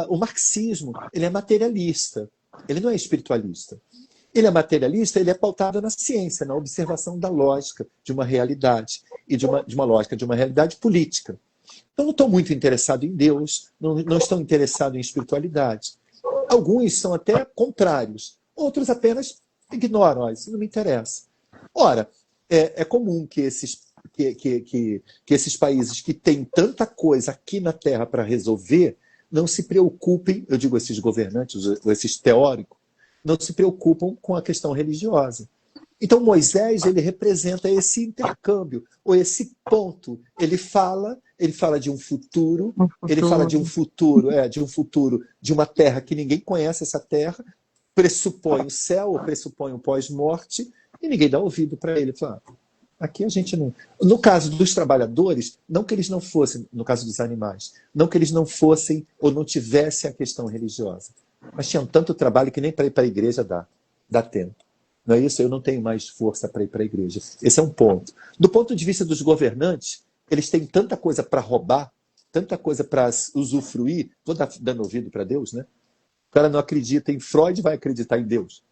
O marxismo ele é materialista, ele não é espiritualista. Ele é materialista, ele é pautado na ciência, na observação da lógica de uma realidade e de uma lógica, de uma realidade política. Então, não estou muito interessado em Deus, não estou interessado em espiritualidade. Alguns são até contrários, outros apenas ignoram, ó, isso não me interessa. Ora, é comum que esses países que têm tanta coisa aqui na Terra para resolver não se preocupem, eu digo esses governantes, esses teóricos, não se preocupam com a questão religiosa. Então Moisés ele representa esse intercâmbio, ou esse ponto. Ele fala de um futuro, No ele fala de um futuro. futuro, de uma terra que ninguém conhece essa terra, pressupõe o céu, ou pressupõe o pós-morte, e ninguém dá ouvido para ele. Fala, aqui a gente não. No caso dos trabalhadores, não que eles não fossem, no caso dos animais, não que eles não fossem ou não tivessem a questão religiosa, mas tinham tanto trabalho que nem para ir para a igreja dá tempo. Não é isso? Eu não tenho mais força para ir para a igreja. Esse é um ponto. Do ponto de vista dos governantes, eles têm tanta coisa para roubar, tanta coisa para usufruir. Vou dando ouvido para Deus, né? O cara não acredita em Freud, vai acreditar em Deus.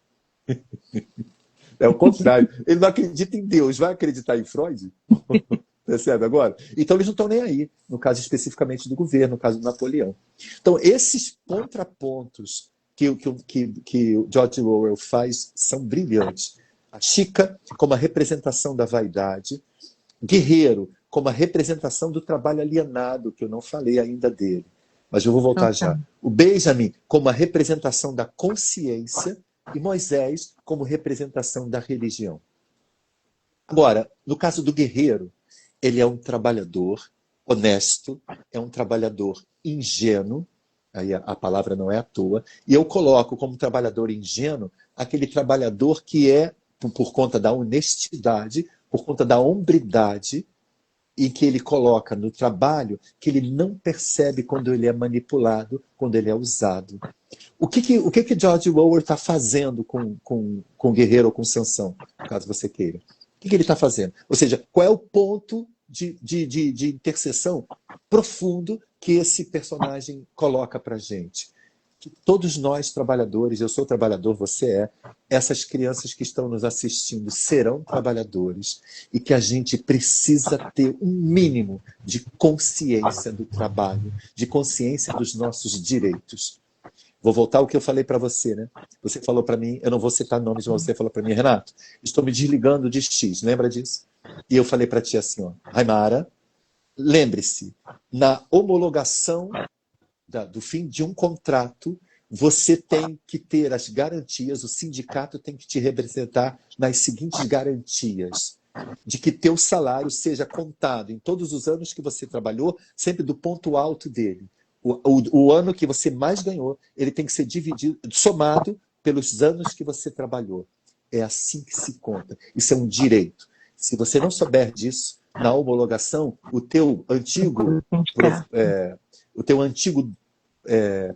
É o contrário. Ele não acredita em Deus, vai acreditar em Freud? Percebe agora? Então eles não estão nem aí, no caso especificamente do governo, no caso do Napoleão. Então esses contrapontos que o George Orwell faz são brilhantes. A Chica como a representação da vaidade, Guerreiro como a representação do trabalho alienado, que eu não falei ainda dele, mas eu vou voltar já. O Benjamin como a representação da consciência e Moisés como representação da religião. Agora, no caso do Guerreiro, ele é um trabalhador honesto, é um trabalhador ingênuo, aí a palavra não é à toa, e eu coloco como trabalhador ingênuo aquele trabalhador que é, por conta da honestidade, por conta da hombridade, e que ele coloca no trabalho que ele não percebe quando ele é manipulado, quando ele é usado. O que George Orwell está fazendo com o Guerreiro ou com Sansão, caso você queira? O que ele está fazendo? Ou seja, qual é o ponto de interseção profundo que esse personagem coloca para a gente? Que todos nós, trabalhadores, eu sou trabalhador, você essas crianças que estão nos assistindo serão trabalhadores e que a gente precisa ter um mínimo de consciência do trabalho, de consciência dos nossos direitos. Vou voltar ao que eu falei para você, né? Você falou para mim, eu não vou citar nomes, mas você falou para mim, Renato, estou me desligando de X, lembra disso? E eu falei para ti assim, ó, Raimara, lembre-se, na homologação do fim de um contrato, você tem que ter as garantias, o sindicato tem que te representar nas seguintes garantias. De que teu salário seja contado em todos os anos que você trabalhou, sempre do ponto alto dele. O ano que você mais ganhou, ele tem que ser dividido, somado pelos anos que você trabalhou. É assim que se conta. Isso é um direito. Se você não souber disso, na homologação, o teu antigo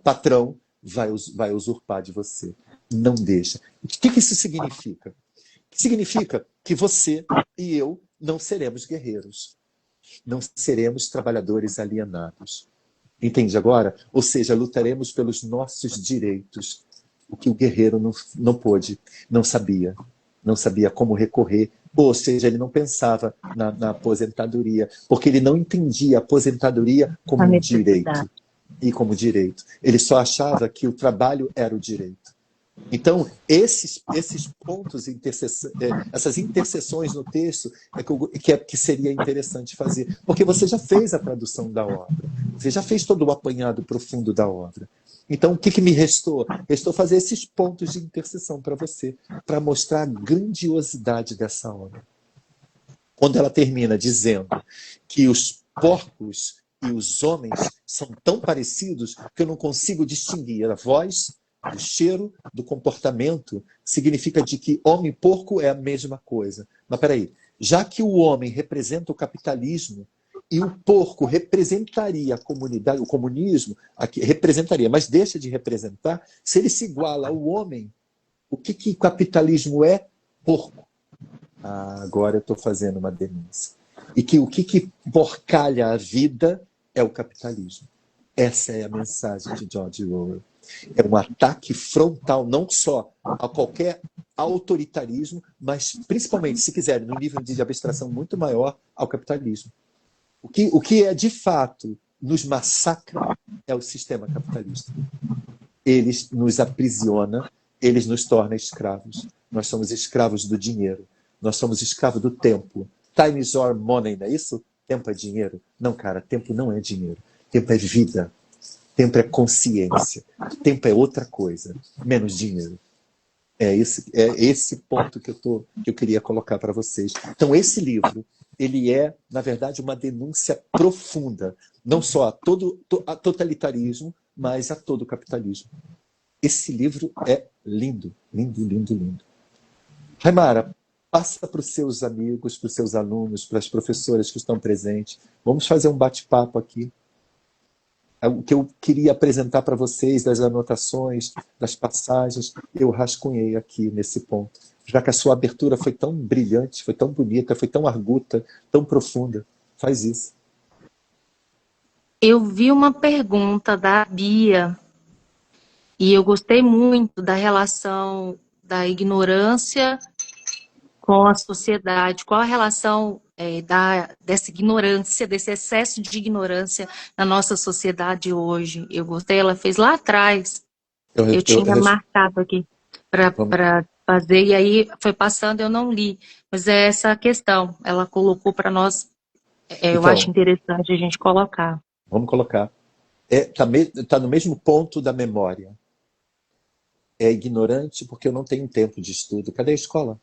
patrão vai usurpar de você. Não deixa. O que isso significa? Significa que você e eu não seremos guerreiros. Não seremos trabalhadores alienados. Entende agora? Ou seja, lutaremos pelos nossos direitos. O que o guerreiro não pôde, não sabia. Não sabia como recorrer. Ou seja, ele não pensava na aposentadoria, porque ele não entendia a aposentadoria como um direito. E como direito. Ele só achava que o trabalho era o direito. Então, esses pontos, essas interseções no texto, que seria interessante fazer. Porque você já fez a tradução da obra, você já fez todo o apanhado profundo da obra. Então, o que me restou? Restou fazer esses pontos de interseção para você, para mostrar a grandiosidade dessa obra. Quando ela termina dizendo que os porcos e os homens são tão parecidos que eu não consigo distinguir a voz, do cheiro, do comportamento, significa de que homem e porco é a mesma coisa. Mas peraí, já que o homem representa o capitalismo e o porco representaria a comunidade, o comunismo aqui, representaria, mas deixa de representar, se ele se iguala ao homem, o que o capitalismo é? Porco. Ah, agora eu estou fazendo uma denúncia. E que o que porcalha a vida é o capitalismo. Essa é a mensagem de George Orwell. É um ataque frontal, não só a qualquer autoritarismo, mas principalmente, se quiser, no nível de abstração muito maior, ao capitalismo. O que é, de fato, nos massacra é o sistema capitalista. Ele nos aprisiona, ele nos torna escravos. Nós somos escravos do dinheiro. Nós somos escravos do tempo. Time is our money, não é isso? Tempo é dinheiro? Não, cara, tempo não é dinheiro. Tempo é vida. Tempo é consciência. Tempo é outra coisa, menos dinheiro. É esse ponto que eu queria colocar para vocês. Então, esse livro, ele é, na verdade, uma denúncia profunda, não só a totalitarismo, mas a todo o capitalismo. Esse livro é lindo, lindo, lindo, lindo. Raimara, passa para os seus amigos, para os seus alunos, para as professoras que estão presentes. Vamos fazer um bate-papo aqui. O que eu queria apresentar para vocês, das anotações, das passagens, eu rascunhei aqui nesse ponto. Já que a sua abertura foi tão brilhante, foi tão bonita, foi tão arguta, tão profunda. Faz isso. Eu vi uma pergunta da Bia e eu gostei muito da relação da ignorância com a sociedade. Qual a relação dessa ignorância, desse excesso de ignorância na nossa sociedade hoje? Eu gostei, ela fez lá atrás. Eu tinha marcado aqui para fazer, e aí foi passando, eu não li. Mas é essa a questão, ela colocou para nós, eu acho interessante a gente colocar. Vamos colocar. Tá no mesmo ponto da memória. É ignorante porque eu não tenho tempo de estudo. Cadê a escola?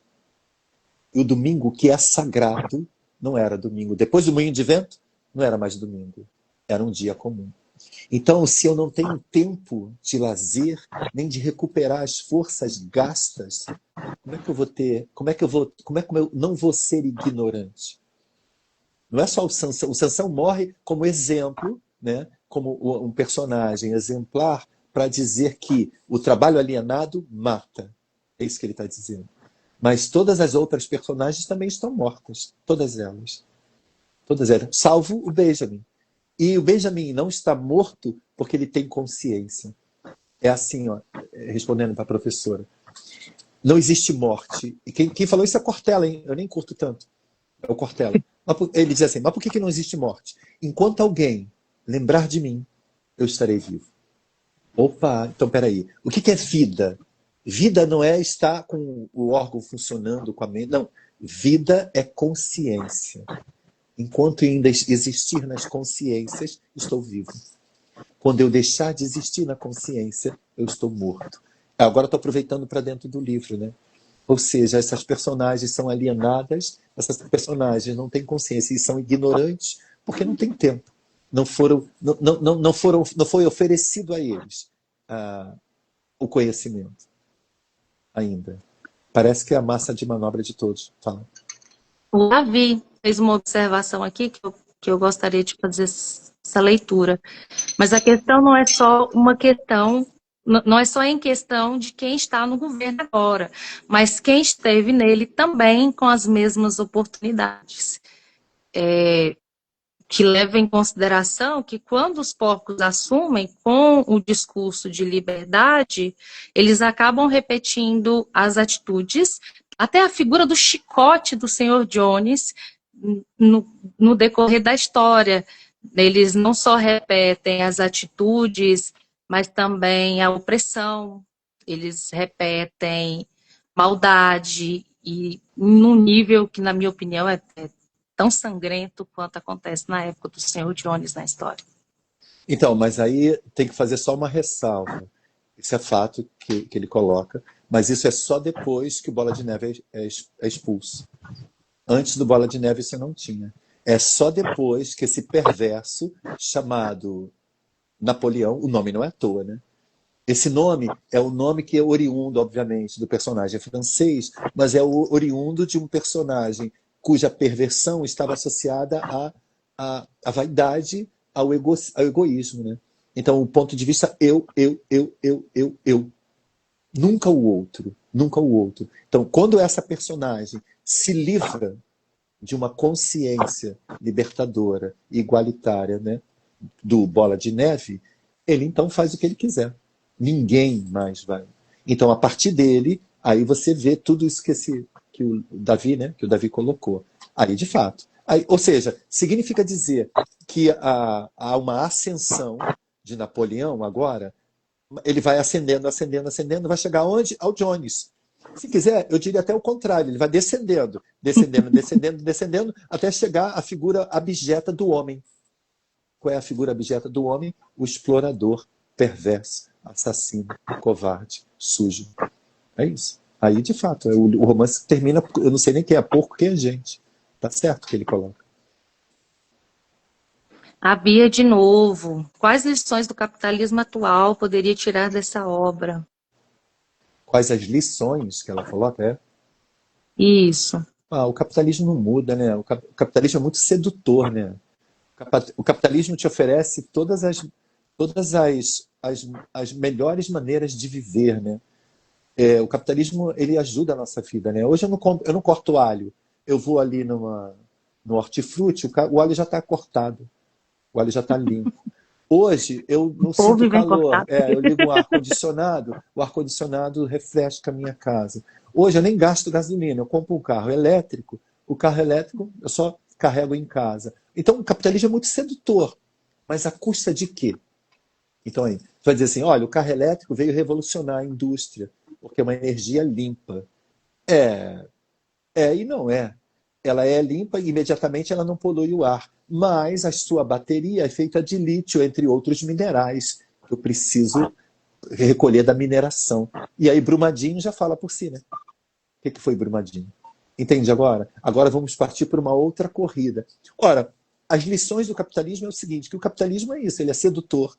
E o domingo, que é sagrado, não era domingo. Depois do moinho de vento, não era mais domingo. Era um dia comum. Então, se eu não tenho tempo de lazer, nem de recuperar as forças gastas, como é que eu vou ter? Como é que eu não vou ser ignorante? Não é só o Sansão. O Sansão morre como exemplo, né? Como um personagem exemplar, para dizer que o trabalho alienado mata. É isso que ele está dizendo. Mas todas as outras personagens também estão mortas. Todas elas. Todas elas. Salvo o Benjamin. E o Benjamin não está morto porque ele tem consciência. É assim, ó, respondendo para a professora. Não existe morte. E quem falou isso é Cortella, hein? Eu nem curto tanto. É o Cortella. Ele diz assim, mas por que não existe morte? Enquanto alguém lembrar de mim, eu estarei vivo. Opa, então peraí. O que é vida? Vida não é estar com o órgão funcionando, com a mente. Não. Vida é consciência. Enquanto ainda existir nas consciências, estou vivo. Quando eu deixar de existir na consciência, eu estou morto. Agora estou aproveitando para dentro do livro, né? Ou seja, essas personagens são alienadas, essas personagens não têm consciência e são ignorantes porque não têm tempo. Não foi oferecido a eles o conhecimento ainda. Parece que é a massa de manobra de todos. Fala. O Davi fez uma observação aqui que eu gostaria de fazer essa leitura. Mas a questão não é só uma questão, não é só em questão de quem está no governo agora, mas quem esteve nele também com as mesmas oportunidades. Que leva em consideração que quando os porcos assumem com o discurso de liberdade, eles acabam repetindo as atitudes, até a figura do chicote do Sr. Jones no decorrer da história. Eles não só repetem as atitudes, mas também a opressão, eles repetem maldade e num nível que, na minha opinião, é tão sangrento quanto acontece na época do Senhor Jones na história. Então, mas aí tem que fazer só uma ressalva. Esse é fato que ele coloca, mas isso é só depois que o Bola de Neve é expulso. Antes do Bola de Neve isso não tinha. É só depois que esse perverso chamado Napoleão, o nome não é à toa, né? Esse nome é o nome que é oriundo, obviamente, do personagem francês, mas é o oriundo de um personagem cuja perversão estava associada à vaidade, ao egoísmo, né? Então, o ponto de vista eu. Nunca o outro. Nunca o outro. Então, quando essa personagem se livra de uma consciência libertadora e igualitária, né, do Bola de Neve, ele então faz o que ele quiser. Ninguém mais vai. Então, a partir dele, aí você vê tudo isso que o Davi, né, que o Davi colocou. Aí, de fato. Aí, ou seja, significa dizer que há uma ascensão de Napoleão agora, ele vai ascendendo, ascendendo, ascendendo, vai chegar onde? Ao Jones. Se quiser, eu diria até o contrário, ele vai descendendo, descendendo, descendendo, descendendo, até chegar à figura abjeta do homem. Qual é a figura abjeta do homem? O explorador, perverso, assassino, covarde, sujo. É isso. Aí, de fato, o romance termina, eu não sei nem quem é porco, quem é gente. Tá certo que ele coloca. A Bia, de novo, quais lições do capitalismo atual poderia tirar dessa obra? Quais as lições que ela coloca? É? Isso. O capitalismo não muda, né? O capitalismo é muito sedutor, né? O capitalismo te oferece todas as melhores maneiras de viver, né? O capitalismo, ele ajuda a nossa vida, né? Hoje eu não corto alho. Eu vou ali no hortifruti, o alho já está cortado. O alho já está limpo. Hoje eu não sinto calor. Eu ligo o ar-condicionado refresca a minha casa. Hoje eu nem gasto gasolina, eu compro um carro elétrico. O carro elétrico eu só carrego em casa. Então o capitalismo é muito sedutor. Mas à custa de quê? Então aí, você vai dizer assim, olha, o carro elétrico veio revolucionar a indústria, porque é uma energia limpa. E não é. Ela é limpa e imediatamente ela não polui o ar. Mas a sua bateria é feita de lítio, entre outros minerais, que eu preciso recolher da mineração. E aí Brumadinho já fala por si, né? O que foi Brumadinho? Entende agora? Agora vamos partir para uma outra corrida. Ora, as lições do capitalismo é o seguinte, que o capitalismo é isso, ele é sedutor,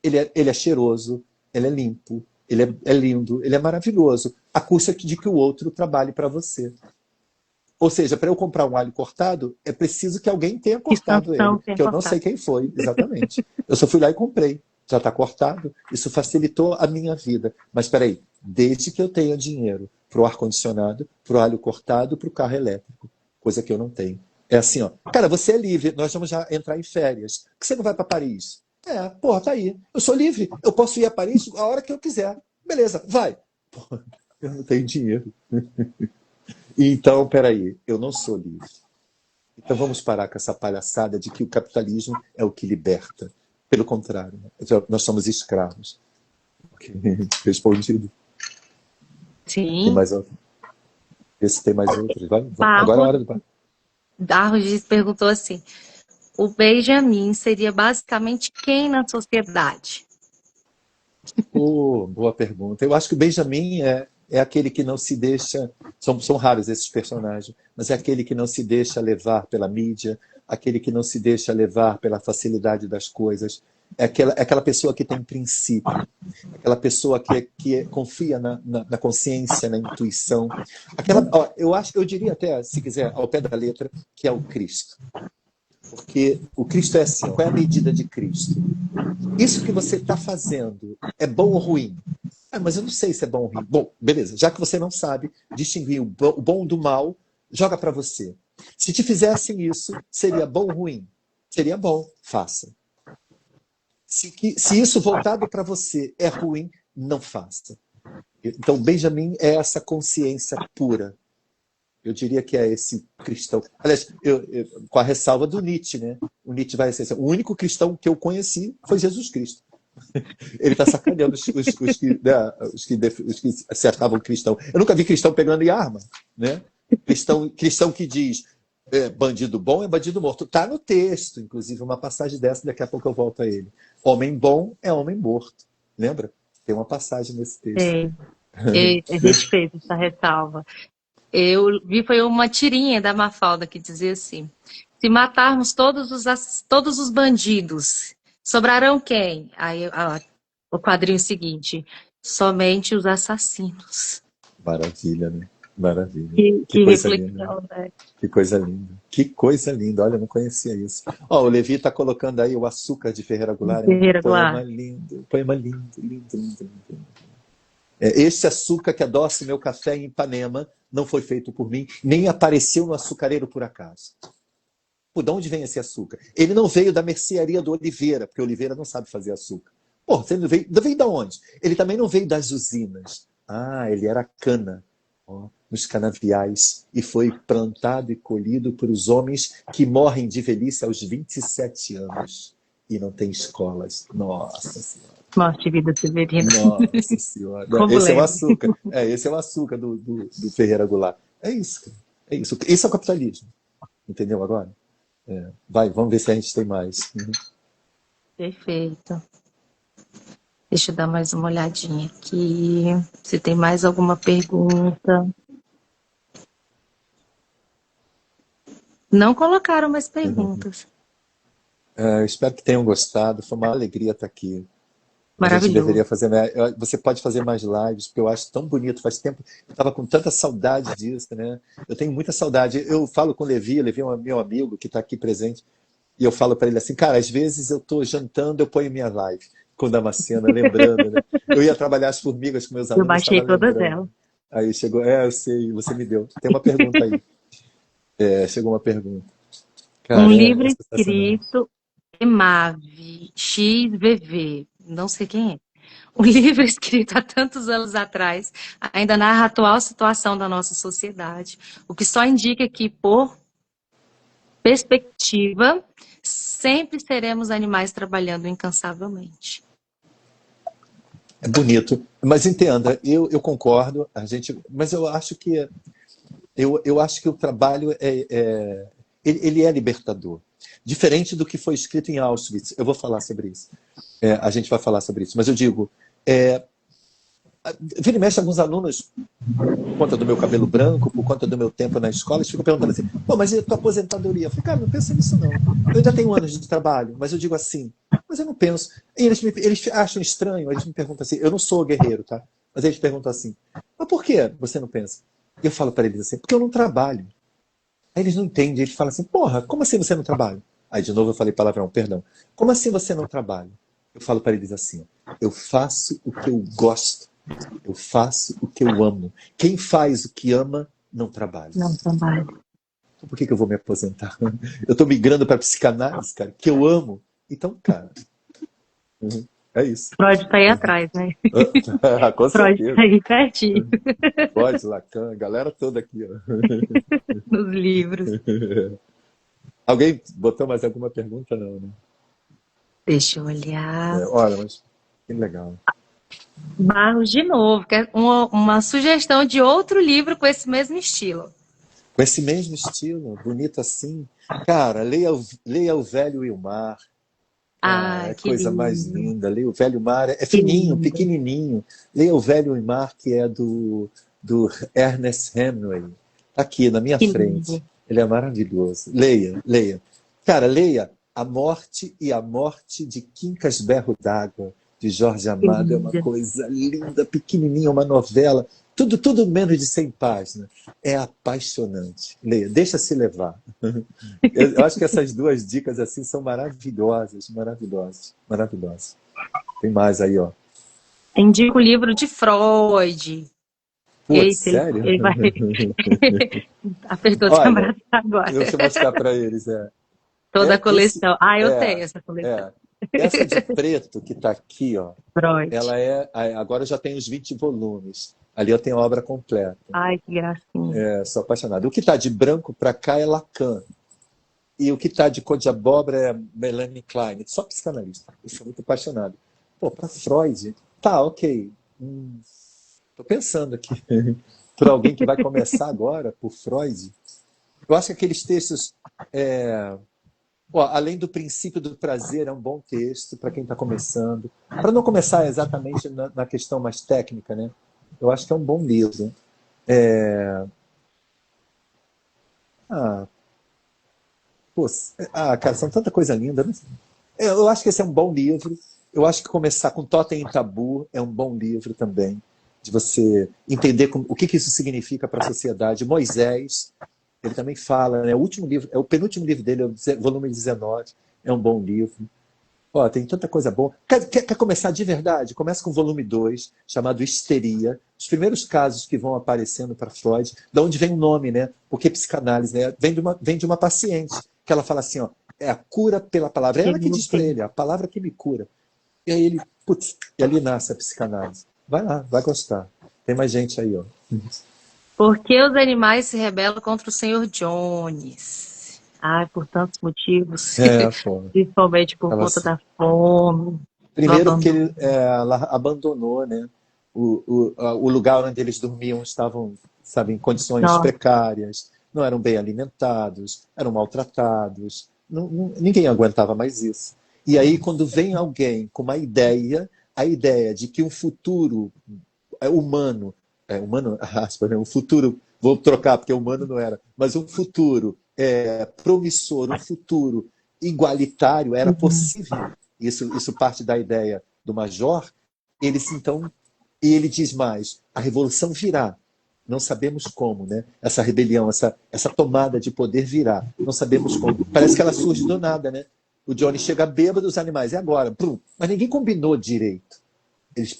ele é cheiroso, ele é limpo, ele é lindo, ele é maravilhoso, à custa de que o outro trabalhe para você. Ou seja, para eu comprar um alho cortado, é preciso que alguém tenha cortado ele, que eu não sei quem foi, exatamente. Eu só fui lá e comprei. Já está cortado, isso facilitou a minha vida. Mas espera aí, desde que eu tenha dinheiro para o ar-condicionado, para o alho cortado, para o carro elétrico, coisa que eu não tenho. É assim, ó. Cara, você é livre, nós vamos já entrar em férias. Por que você não vai para Paris? Porra, tá aí. Eu sou livre, eu posso ir a Paris a hora que eu quiser. Beleza, vai. Porra, eu não tenho dinheiro. Então, peraí, eu não sou livre. Então vamos parar com essa palhaçada de que o capitalismo é o que liberta. Pelo contrário, nós somos escravos. Okay. Respondido. Sim. Tem mais outro? Esse tem mais outro. Vai. Agora é a hora do... Darros perguntou assim, o Benjamin seria basicamente quem na sociedade? Boa pergunta. Eu acho que o Benjamin é aquele que não se deixa... São raros esses personagens, mas é aquele que não se deixa levar pela mídia, aquele que não se deixa levar pela facilidade das coisas. É aquela pessoa que tem princípio, aquela pessoa que confia na consciência, na intuição. Eu diria até, se quiser, ao pé da letra, que é o Cristo. Porque o Cristo é assim, qual é a medida de Cristo? Isso que você está fazendo é bom ou ruim? Mas eu não sei se é bom ou ruim. Bom, beleza, já que você não sabe distinguir o bom do mal, joga para você. Se te fizessem isso, seria bom ou ruim? Seria bom, faça. Se isso voltado para você é ruim, não faça. Então, Benjamin é essa consciência pura. Eu diria que é esse cristão. Aliás, com a ressalva do Nietzsche, né? O Nietzsche vai ser assim, o único cristão que eu conheci foi Jesus Cristo. Ele está sacaneando os que acertavam cristão. Eu nunca vi cristão pegando em arma, né? Cristão que diz bandido bom é bandido morto. Está no texto, inclusive, uma passagem dessa, daqui a pouco eu volto a ele. Homem bom é homem morto. Lembra? Tem uma passagem nesse texto. É, a gente fez essa ressalva. Eu vi, foi uma tirinha da Mafalda que dizia assim: se matarmos todos os bandidos, sobrarão quem? Aí o quadrinho seguinte: somente os assassinos. Maravilha, né? Maravilha. Que Coisa linda. reflexão, né? Que coisa linda. Que coisa linda. Olha, eu não conhecia isso. Ó, o Levi está colocando aí o Açúcar de Ferreira Goulart. Ferreira É um poema Goulart. lindo. Poema lindo, lindo, lindo, lindo. Esse açúcar que adoça o meu café em Ipanema não foi feito por mim, nem apareceu no açucareiro por acaso. Por de onde vem esse açúcar? Ele não veio da mercearia do Oliveira, porque o Oliveira não sabe fazer açúcar. Pô, você não veio de onde? Ele também não veio das usinas. Ah, ele era cana, ó, nos canaviais, e foi plantado e colhido por os homens que morrem de velhice aos 27 anos e não tem escolas. Nossa Senhora. Morte e vida severina. Nossa Senhora. Esse é o açúcar. Esse é o açúcar do Ferreira Goulart. É isso, cara. É isso. Isso é o capitalismo. Entendeu agora? Vai, vamos ver se a gente tem mais. Perfeito. Deixa eu dar mais uma olhadinha aqui. Se tem mais alguma pergunta. Não colocaram mais perguntas. Eu espero que tenham gostado. Foi uma alegria estar aqui. A gente Maravilhoso. deveria fazer. Você pode fazer mais lives, porque eu acho tão bonito. Faz tempo. Eu estava com tanta saudade disso, né? Eu tenho muita saudade. Eu falo com o Levi é um meu amigo que está aqui presente, e eu falo para ele assim, cara, às vezes eu estou jantando, eu ponho minha live com a Damascena, lembrando, né? Eu ia trabalhar as formigas com meus alunos. Eu baixei estava todas lembrando. elas. Aí chegou, eu sei, você me deu. Tem uma pergunta aí. Chegou uma pergunta. Cara, Um livro sensacional. escrito Emave XVV, não sei quem é. Um livro escrito há tantos anos atrás ainda narra a atual situação da nossa sociedade, o que só indica que, por perspectiva, sempre seremos animais trabalhando incansavelmente. É bonito, mas entenda, eu concordo, mas eu acho que o trabalho ele é libertador, diferente do que foi escrito em Auschwitz. Eu vou falar sobre isso. A gente vai falar sobre isso, mas eu digo, vira e mexe alguns alunos, por conta do meu cabelo branco, por conta do meu tempo na escola, eles ficam perguntando assim, pô, mas e a tua aposentadoria? Eu falei, cara, não pensa nisso não. Eu ainda tenho anos de trabalho, mas eu digo assim, mas eu não penso. E eles acham estranho, eles me perguntam assim, eu não sou guerreiro, tá? Mas eles perguntam assim, mas por que você não pensa? E eu falo para eles assim, porque eu não trabalho. Aí eles não entendem, eles falam assim, porra, como assim você não trabalha? Aí de novo eu falei palavrão, perdão. Como assim você não trabalha? Eu falo para eles assim, eu faço o que eu gosto, eu faço o que eu amo. Quem faz o que ama, não trabalha. Não trabalho. Então por que eu vou me aposentar? Eu estou migrando para psicanálise, cara, que eu amo. Então, cara, é isso. Freud está aí atrás, né? Com Freud certeza. está aí pertinho, Freud, Lacan, galera toda aqui. Ó. nos livros. Alguém botou mais alguma pergunta? Não, né? Deixa eu olhar. Olha, mas que legal. Barros, de novo, que é uma sugestão de outro livro com esse mesmo estilo. Com esse mesmo estilo, bonito assim. Cara, leia O Velho e o Mar. Cara, Que coisa lindo. mais linda. Leia O Velho e o Mar. É fininho, lindo. pequenininho. Leia O Velho e o Mar, que é do Ernest Hemingway. Tá aqui, na minha Que frente. lindo. Ele é maravilhoso. Leia, leia. Cara, leia A Morte e a Morte de Quincas Berro d'Água, de Jorge Amado. É uma lindo. coisa linda, pequenininha, uma novela. Tudo menos de 100 páginas. É apaixonante. Leia, deixa-se levar. Eu acho que essas duas dicas assim são maravilhosas, maravilhosas, maravilhosas. Tem mais aí, ó. Indico o livro de Freud. Putz, Eita, sério? ele vai... Apertou de Olha, abraçar agora. deixa eu mostrar para eles. Toda a coleção. Eu é, tenho essa coleção. Essa de preto que está aqui, ó. Freud. Ela agora eu já tenho os 20 volumes. Ali eu tenho a obra completa. Ai, que gracinha. Sou apaixonado. O que está de branco para cá é Lacan. E o que está de cor de abóbora é Melanie Klein. Só psicanalista. Eu sou muito apaixonado. Pô, para Freud, tá, ok. Tô pensando aqui. Para alguém que vai começar agora, por Freud, eu acho que aqueles textos, ó, além do princípio do prazer, é um bom texto para quem está começando. Para não começar exatamente na questão mais técnica, né? Eu acho que é um bom livro. Ah, pô, cara, são tanta coisa linda, né? Eu acho que esse é um bom livro. Eu acho que começar com Totem e Tabu é um bom livro também, de você entender o que isso significa para a sociedade. Moisés, ele também fala, né? O último livro, é o penúltimo livro dele, é o volume 19, é um bom livro. Ó, tem tanta coisa boa. Quer começar de verdade? Começa com o volume 2, chamado Histeria. Os primeiros casos que vão aparecendo para Freud, de onde vem o nome, né? Porque psicanálise, né? Vem de uma paciente, que ela fala assim, ó, é a cura pela palavra. É ela que diz para ele, a palavra que me cura. E aí ele, putz, e ali nasce a psicanálise. Vai lá, vai gostar. Tem mais gente aí, ó. Por que os animais se rebelam contra o Senhor Jones? Ai, por tantos motivos, Pô. principalmente por Ela, conta da fome, do primeiro porque abandono. ela abandonou, né? O lugar onde eles dormiam estavam, sabe, em condições Nossa, precárias, não eram bem alimentados, eram maltratados. Ninguém aguentava mais isso. E aí, quando vem alguém com uma ideia, a ideia de que um futuro humano, humano, aspas, né? Um futuro, vou trocar porque humano não era, mas um futuro promissor, um futuro igualitário era uhum, possível. Isso parte da ideia do Major. Eles então, e ele diz mais: a revolução virá. Não sabemos como, né? Essa rebelião, essa tomada de poder virá. Não sabemos como. Parece que ela surge do nada, né? O Johnny chega bêbado, os animais, e agora? Prum. Mas ninguém combinou direito. Eles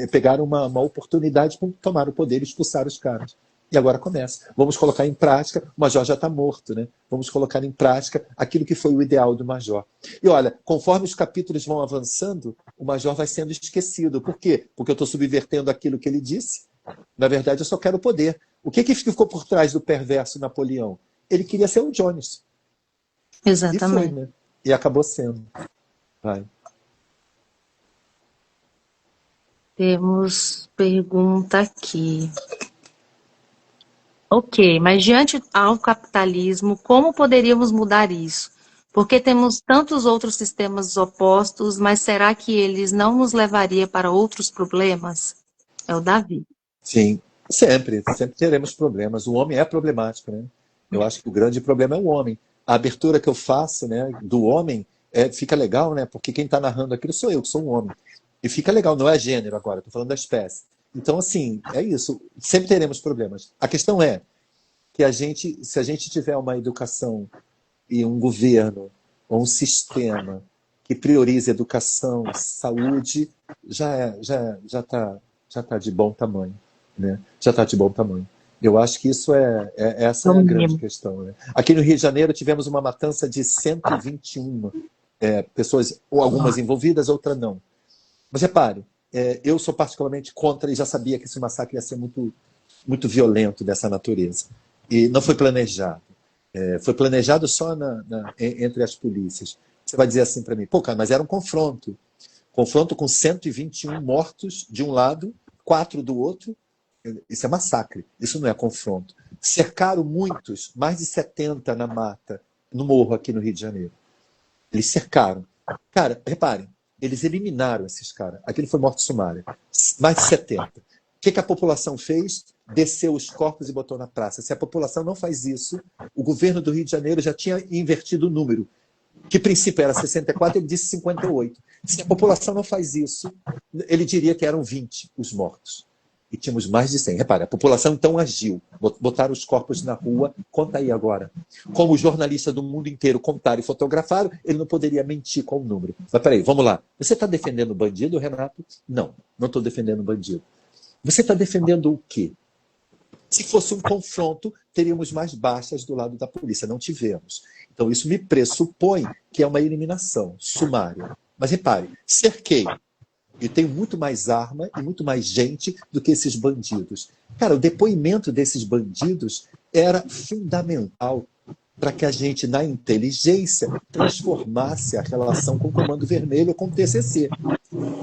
pegaram uma oportunidade para tomar o poder e expulsar os caras. E agora começa. Vamos colocar em prática. O Major já está morto, né? Vamos colocar em prática aquilo que foi o ideal do Major. E olha, conforme os capítulos vão avançando, o Major vai sendo esquecido. Por quê? Porque eu estou subvertendo aquilo que ele disse. Na verdade, eu só quero poder. O que ficou por trás do perverso Napoleão? Ele queria ser o Jones. E foi, exatamente. né? E acabou sendo. Vai. Temos pergunta aqui. Ok, mas diante ao capitalismo, como poderíamos mudar isso? Porque temos tantos outros sistemas opostos, mas será que eles não nos levaria para outros problemas? É o Davi. Sim, sempre teremos problemas. O homem é problemático, né? Eu acho que o grande problema é o homem. A abertura que eu faço, né, do homem fica legal, né? Porque quem está narrando aquilo sou eu, que sou um homem. E fica legal, não é gênero agora, estou falando da espécie. Então, assim, é isso. Sempre teremos problemas. A questão é que se a gente tiver uma educação e um governo ou um sistema que priorize educação, saúde, já tá de bom tamanho, né? Já está de bom tamanho. Eu acho que essa É o é a grande mínimo. questão, né? Aqui no Rio de Janeiro tivemos uma matança de 121 pessoas, ou algumas envolvidas, outras não. Mas repare, eu sou particularmente contra e já sabia que esse massacre ia ser muito, muito violento dessa natureza. E não foi planejado. Foi planejado só entre as polícias. Você vai dizer assim para mim, pô, cara, mas era um confronto. Confronto com 121 mortos de um lado, 4 do outro. Isso é massacre, isso não é confronto. Cercaram muitos, mais de 70 na mata, no morro aqui no Rio de Janeiro. Eles cercaram. Cara, reparem, eles eliminaram esses caras. Aquilo foi morte sumária. Mais de 70. O que a população fez? Desceu os corpos e botou na praça. Se a população não faz isso, o governo do Rio de Janeiro já tinha invertido o número. Que princípio era 64, ele disse 58. Se a população não faz isso, ele diria que eram 20 os mortos. E tínhamos mais de 100. Repare, a população então agiu. Botaram os corpos na rua. Conta aí agora. Como jornalistas do mundo inteiro contaram e fotografaram, ele não poderia mentir com o número. Mas peraí, vamos lá. Você está defendendo o bandido, Renato? Não, não estou defendendo o bandido. Você está defendendo o quê? Se fosse um confronto, teríamos mais baixas do lado da polícia. Não tivemos. Então, isso me pressupõe que é uma eliminação sumária. Mas repare, cerquei. E tenho muito mais arma e muito mais gente do que esses bandidos. Cara, o depoimento desses bandidos era fundamental para que a gente, na inteligência, transformasse a relação com o Comando Vermelho ou com o TCC.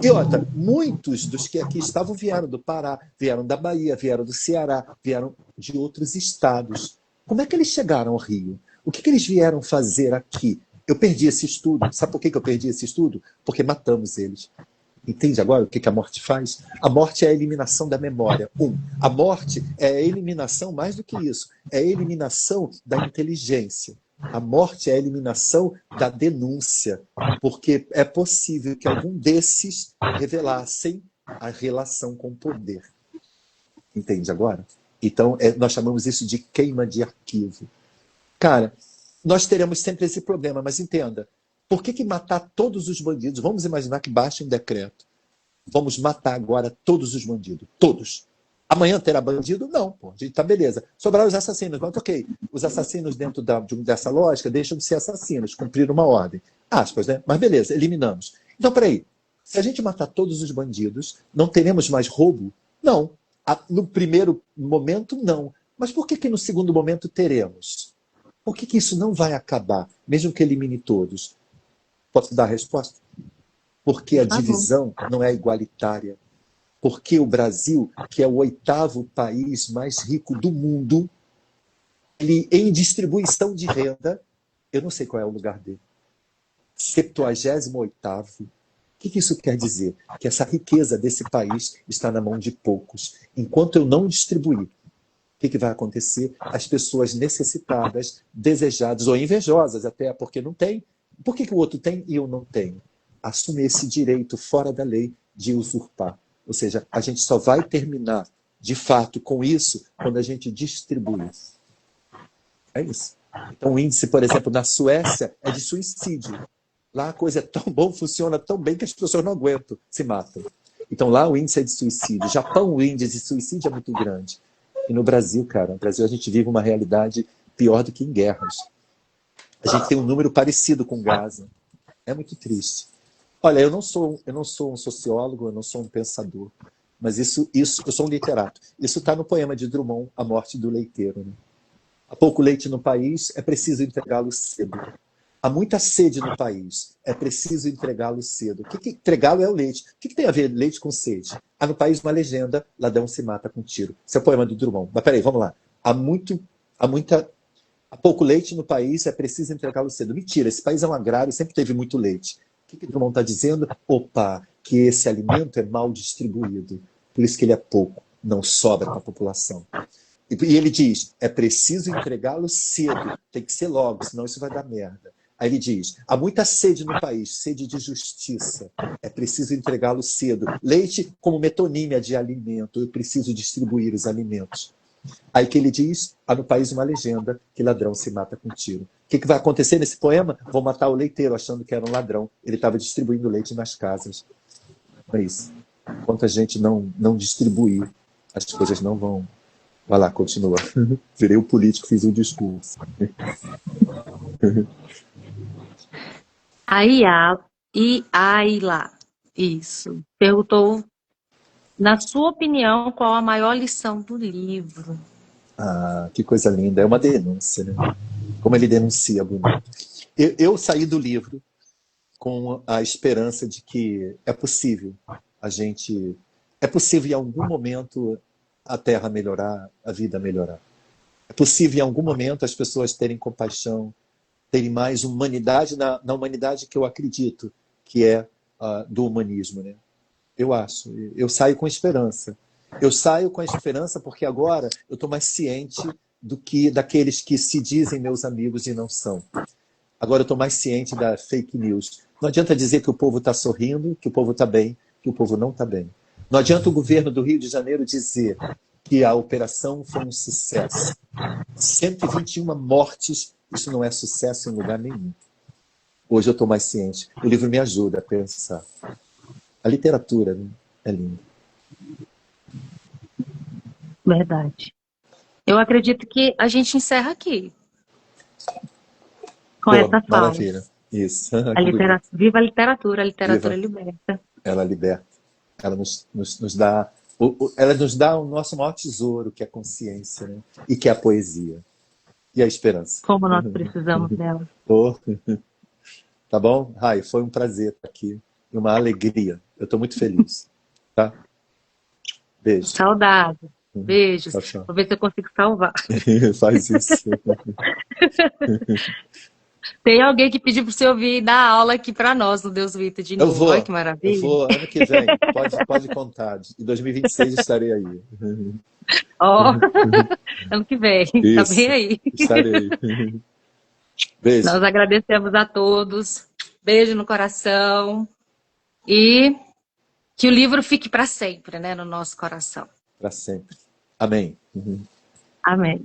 E outra, muitos dos que aqui estavam vieram do Pará, vieram da Bahia, vieram do Ceará, vieram de outros estados. Como é que eles chegaram ao Rio? O que eles vieram fazer aqui? Eu perdi esse estudo. Sabe por que eu perdi esse estudo? Porque matamos eles. Entende agora o que a morte faz? A morte é a eliminação da memória. A morte é a eliminação, mais do que isso, é a eliminação da inteligência. A morte é a eliminação da denúncia, porque é possível que algum desses revelassem a relação com o poder. Entende agora? Então, nós chamamos isso de queima de arquivo. Cara, nós teremos sempre esse problema, mas entenda, por que matar todos os bandidos? Vamos imaginar que baixe um decreto. Vamos matar agora todos os bandidos. Todos. Amanhã terá bandido? Não, pô. A gente tá beleza. Sobraram os assassinos. Mas ok. Os assassinos dentro dessa lógica deixam de ser assassinos, cumpriram uma ordem. Aspas, né? Mas beleza, eliminamos. Então, peraí. Se a gente matar todos os bandidos, não teremos mais roubo? Não. No primeiro momento, não. Mas por que no segundo momento teremos? Por que isso não vai acabar, mesmo que elimine todos? Posso dar a resposta? Porque a divisão não é igualitária. Porque o Brasil, que é o 8º país mais rico do mundo, ele, em distribuição de renda, eu não sei qual é o lugar dele. 78º. O que isso quer dizer? Que essa riqueza desse país está na mão de poucos. Enquanto eu não distribuir, o que vai acontecer? As pessoas necessitadas, desejadas ou invejosas até, porque não tem. Por que o outro tem e eu não tenho? Assumir esse direito fora da lei de usurpar. Ou seja, a gente só vai terminar, de fato, com isso quando a gente distribui. É isso. Então, o índice, por exemplo, na Suécia é de suicídio. Lá a coisa é tão bom, funciona tão bem que as pessoas não aguentam, se matam. Então, lá o índice é de suicídio. No Japão, o índice de suicídio é muito grande. E no Brasil, cara, no Brasil a gente vive uma realidade pior do que em guerras. A gente tem um número parecido com Gaza. É muito triste. Olha, eu não sou um sociólogo, eu não sou um pensador, mas eu sou um literato. Isso está no poema de Drummond, A Morte do Leiteiro. Né? Há pouco leite no país, é preciso entregá-lo cedo. Há muita sede no país, é preciso entregá-lo cedo. O que entregá-lo é o leite. O que tem a ver leite com sede? Há no país uma legenda, ladrão se mata com tiro. Esse é o poema do Drummond. Mas peraí, vamos lá. Há pouco leite no país, é preciso entregá-lo cedo. Mentira, esse país é um agrário, sempre teve muito leite. O que Drummond está dizendo? Opa, que esse alimento é mal distribuído. Por isso que ele é pouco, não sobra para a população. E ele diz, é preciso entregá-lo cedo, tem que ser logo, senão isso vai dar merda. Aí ele diz, há muita sede no país, sede de justiça, é preciso entregá-lo cedo. Leite como metonímia de alimento, eu preciso distribuir os alimentos. Aí que ele diz, há no país uma legenda, que ladrão se mata com tiro. O que vai acontecer nesse poema? Vão matar o leiteiro, achando que era um ladrão. Ele estava distribuindo leite nas casas. É isso. Enquanto a gente não distribuir, as coisas não vão... Vai lá, continua. Virei o político, fiz o discurso. Aí lá. Isso. Perguntou, na sua opinião, qual a maior lição do livro? Ah, que coisa linda. É uma denúncia, né? Como ele denuncia, bonito. Eu saí do livro com a esperança de que é possível é possível em algum momento a Terra melhorar, a vida melhorar. É possível em algum momento as pessoas terem compaixão, terem mais humanidade na humanidade que eu acredito que é do humanismo, né? Eu acho. Eu saio com esperança. Eu saio com a esperança porque agora eu estou mais ciente daqueles que se dizem meus amigos e não são. Agora eu estou mais ciente da fake news. Não adianta dizer que o povo está sorrindo, que o povo está bem, que o povo não está bem. Não adianta o governo do Rio de Janeiro dizer que a operação foi um sucesso. 121 mortes, isso não é sucesso em lugar nenhum. Hoje eu estou mais ciente. O livro me ajuda a pensar. A literatura, né, é linda. Verdade. Eu acredito que a gente encerra aqui. Com essa fala. Maravilha. Isso. Viva a literatura liberta. Ela liberta. Ela nos dá... Ela nos dá o nosso maior tesouro, que é a consciência, né? E que é a poesia. E a esperança. Como nós precisamos dela. Tá bom? Rai, foi um prazer estar aqui. e uma alegria. Eu estou muito feliz, tá? Beijo. Saudade. Beijos. Tchau, tchau. Vou ver se eu consigo salvar. Faz isso. Tem alguém que pediu para você ouvir dar aula aqui para nós no Deus Vita de Eu novo. Olha que vou, eu maravilha. vou ano que vem. Pode contar. Em 2026 estarei aí. Ó, ano que vem. Tá bem Isso, aí. estarei aí. Beijo. Nós agradecemos a todos. Beijo no coração. E que o livro fique para sempre, né, no nosso coração. Para sempre. Amém. Amém.